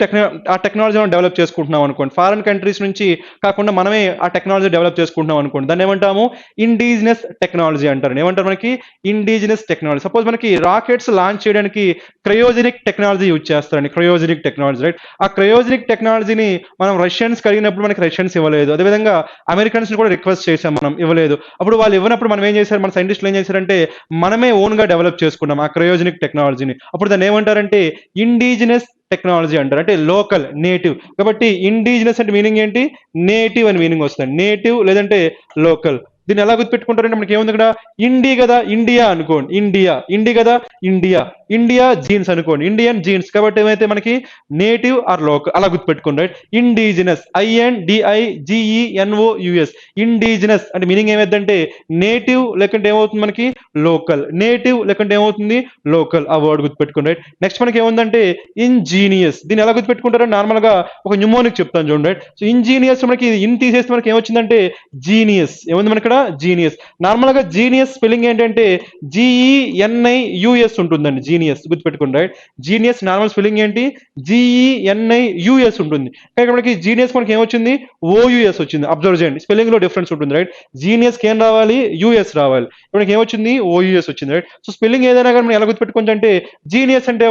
A: ఆ టెక్నాలజీని డెవలప్ చేసుకుంటున్నాం అనుకోండి ఫారెన్ కంట్రీస్ నుంచి కాకుండా మనమే ఆ టెక్నాలజీ డెవలప్ చేసుకుంటున్నాం అనుకోండి దాన్ని ఏమంటాము ఇండిజినస్ టెక్నాలజీ అంటారు ఏమంటారు మనకి ఇండిజినస్ టెక్నాలజీ సపోజ్ మనకి రాకెట్స్ లాంచ్ చేయడానికి క్రయోజెనిక్ టెక్నాలజీ యూజ్ చేస్తారండి క్రయోజెనిక్ టెక్నాలజీ రైట్ ఆ క్రయోజెనిక్ టెక్నాలజీని మనం రష్యన్స్ కలిగినప్పుడు మనకి రష్యన్స్ ఇవ్వలేదు అదేవిధంగా అమెరికన్స్ కూడా రిక్వెస్ట్ చేసాం మనం ఇవ్వలేదు అప్పుడు వాళ్ళు ఇవ్వనప్పుడు మనం ఏం చేశారు మన సైంటిస్టులు ఏం చేశారంటే మనమే ఓన్ గా డెవలప్ చేసుకున్నాం ఆ క్రయోజెనిక్ టెక్నాలజీని అప్పుడు దాన్ని ఏమంటారంటే ఇండిజినస్ టెక్నాలజీ అంటారు అంటే లోకల్ నేటివ్ కాబట్టి ఇండిజినస్ అంటే మీనింగ్ ఏంటి నేటివ్ అని మీనింగ్ వస్తుంది నేటివ్ లేదంటే లోకల్ దీన్ని ఎలా గుర్తుపెట్టుకుంటారంటే మనకి ఏముంది ఇక్కడ ఇండి కదా ఇండియా అనుకోండి ఇండి కదా ఇండియా జీన్స్ అనుకోండి ఇండియన్ జీన్స్ కాబట్టి ఏమైతే మనకి నేటివ్ ఆర్ లోకల్ అలా గుర్తుపెట్టుకోండి రైట్ ఇండిజినస్ INDIGENOUS ఇండిజినస్ అంటే మీనింగ్ ఏమైందంటే నేటివ్ లేకుంటే ఏమవుతుంది మనకి లోకల్ నేటివ్ లేకుంటే ఏమవుతుంది లోకల్ ఆ వర్డ్ గుర్తుపెట్టుకోండి రైట్ నెక్స్ట్ మనకి ఏముందంటే ఇంజీనియస్ దీన్ని ఎలా గుర్తుపెట్టుకుంటారో నార్మల్ గా ఒక న్యూమోనిక్ చెప్తాను చూడండి రైట్ సో ఇంజీనియస్ మనకి ఇన్ తీసేస్తే మనకి ఏమొచ్చిందంటే జీనియస్ ఏముంది మనకి ఇక్కడ జీనియస్ నార్మల్ గా జీనియస్ స్పెల్లింగ్ ఏంటంటే GENIUS ఉంటుందండి జీనియస్ గుర్తుపెట్టుకోండి రైట్ జీనియస్ నార్మల్ స్పెల్లింగ్ ఏంటి GENIUS ఉంటుంది కానీ మనకి జీనియస్ మనకి ఏమొచ్చింది OUS వచ్చింది అబ్జర్వ్ చేయండి స్పెల్లింగ్ లో డిఫరెన్స్ ఉంటుంది రైట్ జీనియస్ కి ఏం రావాలి US రావాలి మనకి ఏమొచ్చింది OUS వచ్చింది రైట్ సో స్పెల్లింగ్ ఏదైనా కానీ మనం ఎలా గుర్తుపెట్టుకోవచ్చు అంటే జీనియస్ అంటే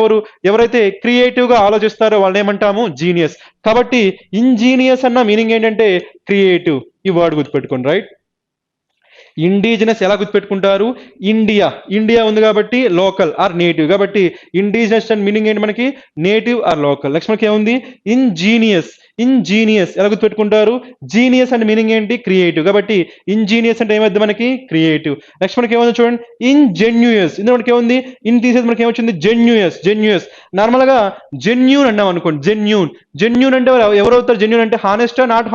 A: ఎవరైతే క్రియేటివ్ గా ఆలోచిస్తారో వాళ్ళని ఏమంటాము జీనియస్ కాబట్టి ఇంజీనియస్ అన్న మీనింగ్ ఏంటంటే క్రియేటివ్ ఈ వర్డ్ గుర్తుపెట్టుకోండి రైట్ ఇండిజినస్ ఎలా గుర్తుపెట్టుకుంటారు ఇండియా ఉంది కాబట్టి లోకల్ ఆర్ నేటివ్ కాబట్టి ఇండిజినస్ అండ్ మీనింగ్ ఏంటి మనకి నేటివ్ ఆర్ లోకల్ నెక్స్ట్ మనకి ఏముంది ఇంజీనియస్ ఎలా గుర్తుపెట్టుకుంటారు జీనియస్ అండ్ మీనింగ్ ఏంటి క్రియేటివ్ కాబట్టి ఇంజీనియస్ అంటే ఏమవుతుంది మనకి క్రియేటివ్ నెక్స్ట్ మనకి ఏముంది చూడండి ఇంజెన్యూయస్ ఇందులో మనకి ఏముంది ఇన్ తీసేసి మనకి ఏమొచ్చింది జెన్యూయస్ నార్మల్ గా జెన్యూన్ అన్నాం అనుకోండి జెన్యూన్ అంటే ఎవరవుతారు జెన్యూన్ అంటే హానెస్టా నాట్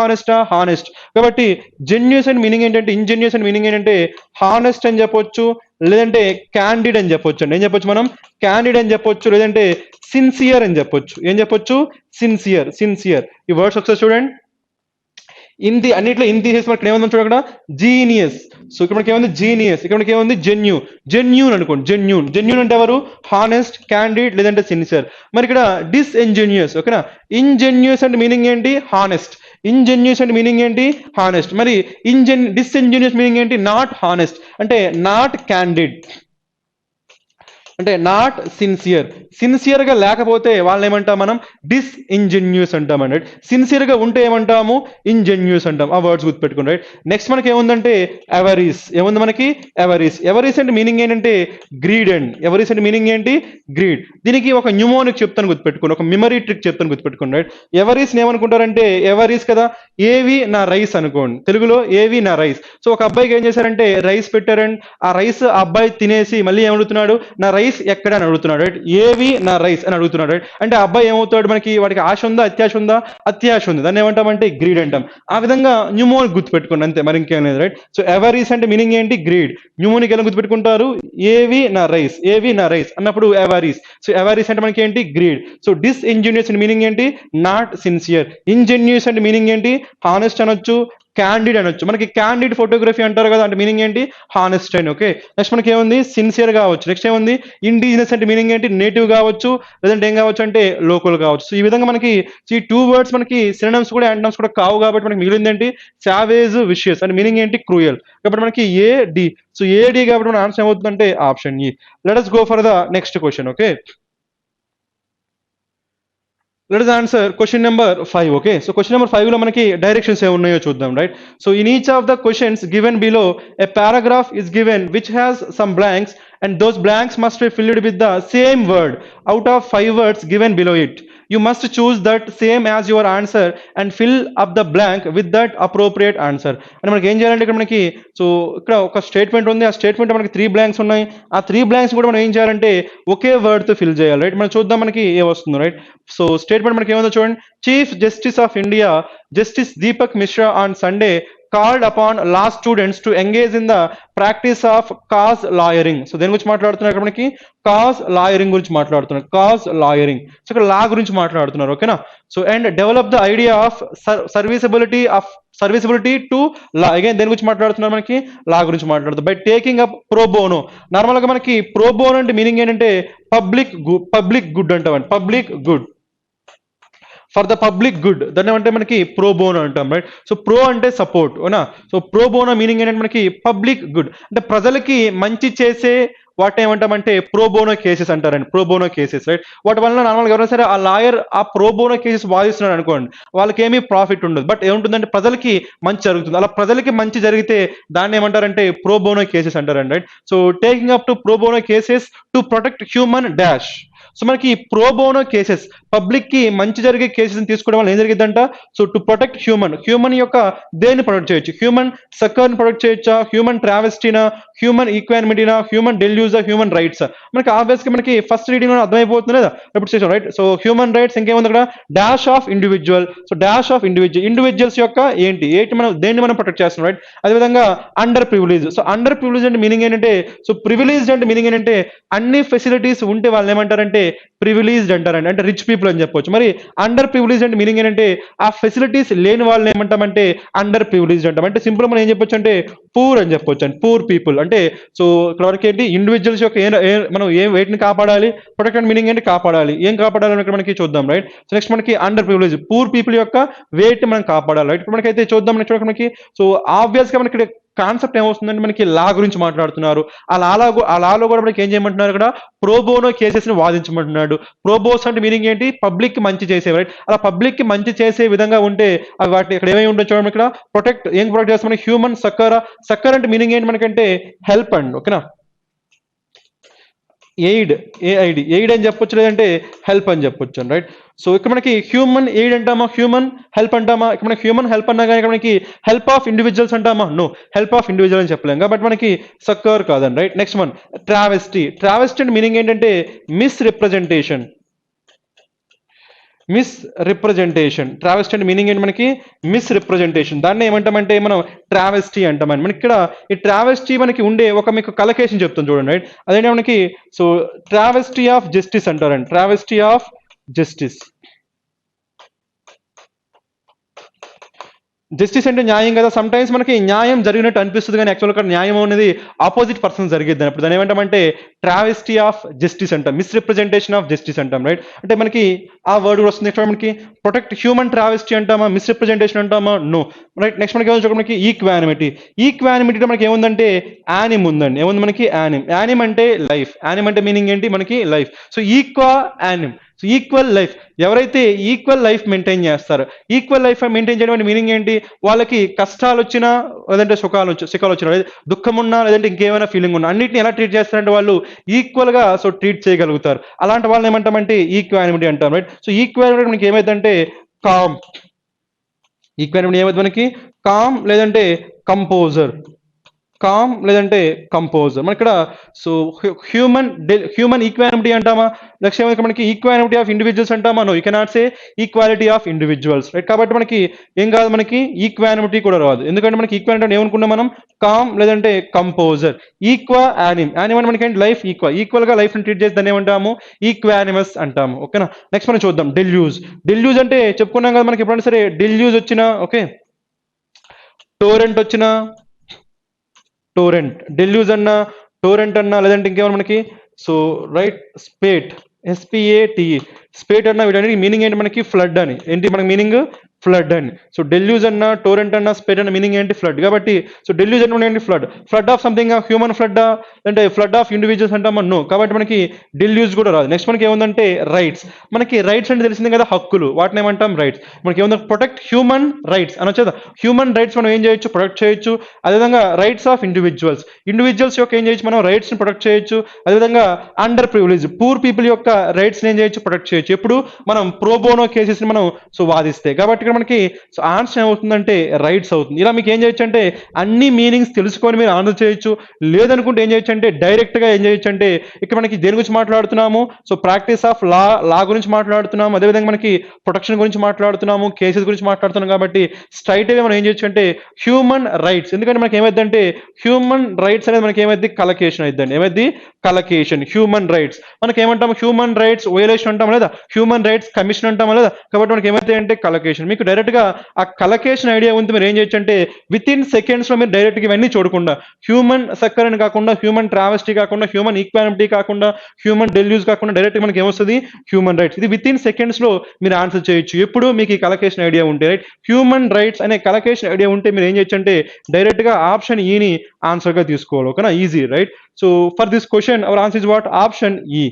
A: హానెస్ట్ కాబట్టి జెన్యూస్ అండ్ మీనింగ్ ఏంటంటే ఇంజెన్యూస్ అండ్ మీనింగ్ ఏంటంటే హానెస్ట్ అని చెప్పొచ్చు లేదంటే క్యాండిడ్ అని చెప్పొచ్చు అండి ఏం చెప్పొచ్చు మనం క్యాండిడ్ అని చెప్పొచ్చు లేదంటే సిన్సియర్ అని చెప్పొచ్చు ఏం చెప్పొచ్చు సిన్సియర్ ఈ వర్డ్స్ ఒకసారి చూడండి అన్నిట్లో ఇన్ తీసేసి మనకి ఏముంది చూడ జీనియస్ సో ఇక్కడ మనకి ఏముంది జీనియస్ ఇక్కడ మనకి ఏముంది జెన్యూన్ అనుకోండి జెన్యూన్ అంటే ఎవరు హానెస్ట్ క్యాండిడ్ లేదంటే సిన్సియర్ మరి ఇక్కడ డిస్ఇంజెన్యూస్ ఓకేనా ఇంజెన్యూస్ అంటే మీనింగ్ ఏంటి హానెస్ట్ ఇంజెన్యూస్ అంటే మీనింగ్ ఏంటి హానెస్ట్ మరి డిస్ఇంజెన్యూస్ మీనింగ్ ఏంటి నాట్ హానెస్ట్ అంటే నాట్ క్యాండిడ్ అంటే నాట్ సిన్సియర్ గా లేకపోతే వాళ్ళని ఏమంటాం మనం డిస్ఇంజెన్యూస్ అంటామండి సిన్సియర్ గా ఉంటే ఏమంటాము ఇంజెన్యూస్ అంటాం ఆ వర్డ్స్ గుర్తుపెట్టుకోండి రైట్ నెక్స్ట్ మనకి ఏముందంటే ఏముంది మనకి ఎవరీస్ అంటే మీనింగ్ ఏంటంటే గ్రీడ్ అండ్ ఎవరీస్ అంటే మీనింగ్ ఏంటి గ్రీడ్ దీనికి ఒక న్యూమోనిక్ చెప్తాను గుర్తుపెట్టుకోండి ఒక మెమరీ ట్రిక్ చెప్తాను గుర్తుపెట్టుకోండి రైట్ ఎవరీస్ ఏమనుకుంటారంటే ఎవరీస్ కదా ఏవి నా రైస్ అనుకోండి తెలుగులో ఏవి నా రైస్ సో ఒక అబ్బాయికి ఏం చేశారంటే రైస్ పెట్టారండి ఆ రైస్ ఆ అబ్బాయి తినేసి మళ్ళీ ఏమడుగుతున్నాడు నా రైస్ ఎక్కడ అని అడుగుతున్నాడు రైట్ ఏవి నా రైస్ అని అడుగుతున్నాడు రైట్ అంటే అబ్బాయి ఏమవుతాడు మనకి వాడికి ఆశ ఉందా అత్యాశ ఉంది దాన్ని ఏమంటామంటే గ్రీడ్ అంటాం ఆ విధంగా న్యూమోనిక్ గుర్తుపెట్టుకోండి అంతే మరి ఇంకేం లేదు రైట్ సో ఎవరీస్ అంటే మీనింగ్ ఏంటి గ్రీడ్ న్యూమోనిక్ ఎలా గుర్తుపెట్టుకుంటారు ఏవి నా రైస్ అన్నప్పుడు ఎవరీస్ సో ఎవరీస్ అంటే మనకి ఏంటి గ్రీడ్ సో డిస్ఇంజెన్యూస్ అంటే మీనింగ్ ఏంటి నాట్ సిన్సియర్ ఇంజెన్యూస్ అంటే మీనింగ్ ఏంటి హానెస్ట్ అనొచ్చు క్యాండిడ్ అనొచ్చు మనకి క్యాండిడ్ ఫోటోగ్రఫీ అంటారు కదా అంటే మీనింగ్ ఏంటి హానెస్ట్ అండ్ ఓకే నెక్స్ట్ మనకి ఏముంది సిన్సియర్ కావచ్చు నెక్స్ట్ ఏముంది ఇండిజినస్ అంటే మీనింగ్ ఏంటి నేటివ్ కావచ్చు లేదంటే ఏం కావచ్చు అంటే లోకల్ కావచ్చు సో ఈ విధంగా మనకి ఈ 2 వర్డ్స్ మనకి సినోనిమ్స్ కూడా యాంటోనిమ్స్ కూడా కావు కాబట్టి మనకి మిగిలింది ఏంటి సావేజ్ విషియస్ అంటే మీనింగ్ ఏంటి క్రూయల్ కాబట్టి మనకి ఏడి సో ఏడి కాబట్టి మన ఆన్సర్ ఏమవుతుందంటే ఆప్షన్ ఈ let us go for the next question okay let us answer question number 5 okay so question number 5 లో మనకి డైరెక్షన్స్ ఏ ఉన్నాయో చూద్దాం right so in each of the questions given below a paragraph is given which has some blanks and those blanks must be filled with the same word out of 5 words given below it. You must choose that same as your answer and fill up the blank with that appropriate answer. అంటే మనకి ఏం చేయాలంటే ఇక్కడ మనకి so ఇక్కడ ఒక statement ఉంది, ఆ స్టేట్మెంట్ మనకి 3 బ్లాంక్స్ ఉన్నాయి, ఆ 3 బ్లాంక్స్ కూడా మనం ఏం చేయాలంటే ఒకే వర్డ్ తో ఫిల్ చేయాలి, రైట్. మనం చూద్దాం మనకి ఏ వస్తుంది, రైట్. సో స్టేట్మెంట్ మనకి ఏముందో చూడండి. Chief justice of India justice Deepak Mishra on Sunday called upon law students to engage in the practice of cause lawyering. So దేని గురించి మాట్లాడుతున్నారు ఇక్కడ మనకి? కాజ్ లాయరింగ్ గురించి మాట్లాడుతున్నారు, కాజ్ లాయరింగ్. సో ఇక్కడ లా గురించి మాట్లాడుతున్నారు, ఓకేనా. So and develop the idea of serviceability to law. Again దేని గురించి మాట్లాడుతున్నారు? మనకి లా గురించి మాట్లాడుతారు. By taking up pro bono. Normal గా మనకి ప్రోబోనో అంటే మీనింగ్ ఏంటంటే పబ్లిక్ గుడ్ అంటామండి, public good, for the public good. దాన్ని అంటే మనకి ప్రో బోనో అంటాం, రైట్. సో ప్రో అంటే సపోర్ట్, అవునా. సో ప్రో బోనో మీనింగ్ ఏంటంటే మనకి పబ్లిక్ గుడ్ అంటే ప్రజలకి మంచి చేసే వాటిని ఏమంటామంటే ప్రోబోనో కేసెస్ అంటారండి, ప్రోబోనో కేసెస్, రైట్. వాటి వల్ల నార్మల్గా ఎవరైనా సరే ఆ లాయర్ ఆ ప్రోబోనో కేసెస్ వాదిస్తున్నాడు అనుకోండి, వాళ్ళకి ఏమీ ప్రాఫిట్ ఉండదు, బట్ ఏముంటుందంటే ప్రజలకి మంచి జరుగుతుంది. అలా ప్రజలకి మంచి జరిగితే దాన్ని ఏమంటారంటే ప్రోబోనో కేసెస్ అంటారండి, right. So taking up to pro bono cases to protect human dash. So మనకి ప్రోబోనో కేసెస్ పబ్లిక్ కి మంచి జరిగే కేసెస్ తీసుకోవడం వల్ల ఏం జరిగిందంట? సో టు ప్రొటెక్ట్ హ్యూమన్ యొక్క దేన్ని ప్రొటెక్ట్ చేయొచ్చు? హ్యూమన్ సక్కర్ని ప్రొటెక్ట్ చేయొచ్చా, హ్యూమన్ ట్రావెస్టీనా, హ్యూమన్ ఈక్వానిమిటీనా, హ్యూమన్ డెల్యూజ్, హ్యూమన్ రైట్స్. మనకి ఆబ్వియస్ గా మనకి ఫస్ట్ రీడింగ్ అర్థమైపోతుంది కదా, repetition, right. So human rights ఇంకేముంది అక్కడ? Dash of individual. So dash of individuals యొక్క ఏంటి మనం దేన్ని మనం ప్రొటెక్ట్ చేస్తున్నాం, రైట్. అదేవిధంగా under privilege. So under privilege అంటే మీనింగ్ ఏంటంటే, సో ప్రివిలేజ్ అంటే మీనింగ్ ఏంటంటే అన్ని ఫెసిలిటీస్ ఉంటే వాళ్ళు ఏమంటారంటే ప్రివిలేజ్డ్ అంటారండి, అంటే రిచ్ పీపుల్ అని చెప్పొచ్చు. మరి అండర్ ప్రివిలేజ్ అంటే మీనింగ్ ఏంటంటే ఆ ఫెసిలిటీస్ లేని వాళ్ళని ఏమంటామంటే అండర్ ప్రివిలేజ్డ్ అంటాం. అంటే సింపుల్ మనం ఏం చెప్పొచ్చు అంటే పూర్ అని చెప్పొచ్చు అండి, పూర్ పీపుల్. అంటే సో ఇక్కడ వరకు ఏంటి ఇండివిజువల్స్ యొక్క మనం వేటిని కాపాడాలి? ప్రొటెక్ట్ అండ్ మీనింగ్ ఏంటి? కాపాడాలి. ఏం కాపాడాలని ఇక్కడ మనకి చూద్దాం, రైట్. సో నెక్స్ట్ మనకి అండర్ ప్రివిలేజ్ పూర్ పీపుల్ యొక్క వేట్ మనం కాపాడాలి, రైట్. ఇప్పుడు మనకైతే చూద్దాం నెక్స్ట్ మనకి. సో ఆబ్వియస్ గా మనకి కాన్సెప్ట్ ఏమవుతుందంటే మనకి లా గురించి మాట్లాడుతున్నారు. ఆ లాలో కూడా మనకి ఏం చేయమంటున్నారు? ఇక్కడ ప్రోబోనో కేసెస్ ని వాదించమంటున్నాడు. ప్రోబోస్ అంటే మీనింగ్ ఏంటి? పబ్లిక్ కి మంచి చేసే, రైట్. అలా పబ్లిక్ కి మంచి చేసే విధంగా ఉంటే అవి వాటిని ఇక్కడ ఏమై ఉండొచ్చు చూడండి. ఇక్కడ ఏం ప్రొటెక్ట్ చేస్తాం? హ్యూమన్ సక్కర్ అంటే మీనింగ్ ఏంటి మనకంటే హెల్ప్ అండి, ఓకేనా. ఎయిడ్ అని చెప్పొచ్చు, లేదంటే హెల్ప్ అని చెప్పొచ్చు, రైట్. సో ఇక్కడ మనకి హ్యూమన్ ఎయిడ్ అంటామా, హ్యూమన్ హెల్ప్ అంటామా? ఇక్కడ మనకి హ్యూమన్ హెల్ప్ అన్నా కానీ ఇక్కడ మనకి హెల్ప్ ఆఫ్ ఇండివిజువల్స్ అంటామా? నో, హెల్ప్ ఆఫ్ ఇండివిజువల్ అని చెప్పలేం కాబట్టి మనకి సక్కర్ కాదండి, right. Next one travesty. Travesty అంటే మీనింగ్ ఏంటంటే మిస్రిప్రజెంటేషన్. ట్రావెస్టీ అంటే మీనింగ్ ఏంటి మనకి? మిస్రిప్రజెంటేషన్. దాన్ని ఏమంటామంటే మనం ట్రావెస్టీ అంటామని. మనకి ఇక్కడ ఈ ట్రావెస్టీ మనకి ఉండే ఒక మీకు కలకేషన్ చెప్తాను చూడండి, రైట్. అదేంటే మనకి సో ట్రావెస్టీ ఆఫ్ జస్టిస్ అంటారండి, ట్రావెస్టీ ఆఫ్ జస్టిస్. జస్టిస్ అంటే న్యాయం కదా. సమ్ టైమ్స్ మనకి న్యాయం జరిగినట్టు అనిపిస్తుంది కానీ యాక్చువల్ గా న్యాయం అనేది ఆపోజిట్ పర్సన్ జరిగిద్ది. అప్పుడు దాన్ని ఏమంటామంటే ట్రావెస్టీ ఆఫ్ జస్టిస్ అంటాం, మిస్రిప్రజెంటేషన్ ఆఫ్ జస్టిస్ అంటాం, రైట్. అంటే మనకి ఆ వర్డ్ కూడా వస్తుంది. మనకి ప్రొటెక్ట్ హ్యూమన్ ట్రావెస్టీ అంటామా, మిస్రిప్రజెంటేషన్ అంటామా? No, right. నెక్స్ట్ మనకి ఏమో మనకి ఈక్వానిమిటీ మనకి ఏముందంటే యానిమ్ ఉందండి. ఏముంది మనకి? యానిమ్ అంటే లైఫ్. యానిమ్ అంటే మీనింగ్ ఏంటి మనకి? Life. So anime. So equal life. ఎవరైతే ఈక్వల్ లైఫ్ మెయింటైన్ చేస్తారో, ఈక్వల్ లైఫ్ మెయింటైన్ చేయడం అంటే మీనింగ్ ఏంటి? వాళ్ళకి కష్టాలు వచ్చినా లేదంటే సుఖాలు వచ్చినా, దుఃఖం ఉన్నా లేదంటే ఇంకేమైనా ఫీలింగ్ ఉన్నా అన్నిటిని ఎలా ట్రీట్ చేస్తారంటే వాళ్ళు ఈక్వల్ గా సో ట్రీట్ చేయగలుగుతారు. అలాంటి వాళ్ళని ఏమంటామంటే ఈక్వానిమిటీ అంటాం, రైట్. సో ఈక్వానిమిటీ మనకి ఏమైందంటే కామ్. ఈక్వానిమిటీ ఏమైంది మనకి? కామ్ లేదంటే కంపోజర్. మన ఇక్కడ సో హ్యూమన్ ఈక్వానిమిటీ అంటామా? నెక్స్ట్ ఏమైనా మనకి ఈక్వానిమిటీ ఆఫ్ ఇండివిజువల్స్ అంటామా? No, you cannot say equality of individuals, right. కాబట్టి మనకి ఏం కాదు, మనకి ఈక్వానిమిటీ కూడా రాదు. ఎందుకంటే మనకి ఈక్వానిటీ అంటే ఏమనుకున్నాం మనం? కామ్ లేదంటే కంపోజర్. యానిమ్ అంటే మనకి ఏంటి? లైఫ్ ఈక్వల్ గా లైఫ్ ని ట్రీట్ చేసి దాన్ని ఏమంటాము? ఈక్వానిమస్ అంటాము, ఓకేనా. నెక్స్ట్ మనం చూద్దాం డెల్యూజ్ అంటే చెప్పుకున్నాం కదా మనకి ఎప్పుడైనా సరే డెల్యూజ్ వచ్చినా, ఓకే, డెల్యూజ్ అన్నా, టోరెంట్ అన్నా లేదంటే ఇంకేమన్నా మనకి సో రైట్ స్పేట్, SPATE స్పేట్ అన్న వీటన్నిటి మీనింగ్ ఏంటి మనకి ఫ్లడ్ అని. ఏంటి మనకి మీనింగ్ ఫ్లడ్ అని. సో డెల్యూజ్ అన్న టోరెంట్ అన్న స్పేట్ అన్న మీనింగ్ ఏంటి ఫ్లడ్. కాబట్టి సో డెల్యూజ్ అంటే ఏంటి flood. Flood of something human flood అంటే ఫ్లడ్ ఆఫ్ ఇండివిజువల్స్ అంటాం నో. కాబట్టి మనకి డెల్యూజ్ కూడా రాదు. నెక్స్ట్ మనకి ఏముందంటే రైట్స్. మనకి రైట్స్ అంటే తెలిసింది కదా హక్కులు, వాటిని ఏమంటాం రైట్స్. మనకి ఏముంది ప్రొటెక్ట్ హ్యూమన్ రైట్స్ అనొచ్చు కదా. హ్యూమన్ రైట్స్ మనం ఏం చేయొచ్చు ప్రొటెక్ట్ చేయొచ్చు. అదేవిధంగా రైట్స్ ఆఫ్ ఇండివిజువల్స్ యొక్క ఏం చేయొచ్చు మనం రైట్స్ ని ప్రొటెక్ట్ చేయొచ్చు. అదేవిధంగా అండర్ ప్రివిలేజ్ పూర్ పీపుల్ యొక్క రైట్స్ ఏం చేయొచ్చు ప్రొటెక్ట్ చేయొచ్చు. ఎప్పుడు మనం ప్రోబోనో కేసెస్ ని మనం సో వాదిస్తే. కాబట్టి ఇక్కడ మనకి సో ఆన్సర్ ఏమవుతుందంటే రైట్స్ అవుతుంది. ఇలా మీకు ఏం చేయొచ్చు అంటే అన్ని మీనింగ్స్ తెలుసుకొని మీరు ఆన్సర్ చేయొచ్చు. లేదనుకుంటే ఏం చేయొచ్చు అంటే డైరెక్ట్ గా ఏం చేయొచ్చు అంటే ఇక్కడ మనకి దేని గురించి మాట్లాడుతున్నాము, సో ప్రాక్టీస్ ఆఫ్ లా గురించి మాట్లాడుతున్నాము. అదేవిధంగా మనకి ప్రొటెక్షన్ గురించి మాట్లాడుతున్నాము, కేసెస్ గురించి మాట్లాడుతున్నాం. కాబట్టి స్ట్రైట్ అవే మనం ఏం చేయొచ్చు అంటే హ్యూమన్ రైట్స్. ఎందుకంటే మనకి ఏమైందంటే హ్యూమన్ రైట్స్ అనేది మనకి ఏమైంది కలకేషన్ అయిద్దండి. ఏమైంది కలకేషన్. హ్యూమన్ రైట్స్ మనకి ఏమంటాము హ్యూమన్ రైట్స్ వయలేషన్ అంటాం లేదా, హ్యూమన్ రైట్స్ కమిషన్ అంటాం లేదా. కాబట్టి మనకి ఏమైతే అంటే కలకేషన్. మీకు డైరెక్ట్ గా ఆ కలకేషన్ ఐడియా ఉంది, మీరు ఏం చేయొచ్చు అంటే విత్ ఇన్ సెకండ్స్ లో మీరు డైరెక్ట్ గా ఇవన్నీ చూడకుండా హ్యూమన్ సక్కర్ అని కాకుండా, హ్యూమన్ ట్రావెస్టీ కాకుండా, హ్యూమన్ ఈక్వాలిటీ కాకుండా, హ్యూమన్ డెల్యూజ్ కాకుండా డైరెక్ట్ మనకి ఏమొస్తుంది హ్యూమన్ రైట్స్. ఇది విత్ ఇన్ సెకండ్స్ లో మీరు ఆన్సర్ చేయొచ్చు ఎప్పుడు మీకు ఈ కలకేషన్ ఐడియా ఉంటే. రైట్, హ్యూమన్ రైట్స్ అనే కలకేషన్ ఐడియా ఉంటే మీరు ఏం చేయొచ్చు అంటే డైరెక్ట్ గా ఆప్షన్ ఈని ఆన్సర్ గా తీసుకోవాలి. ఓకేనా, easy right. So for this question our answer is what option ఈ.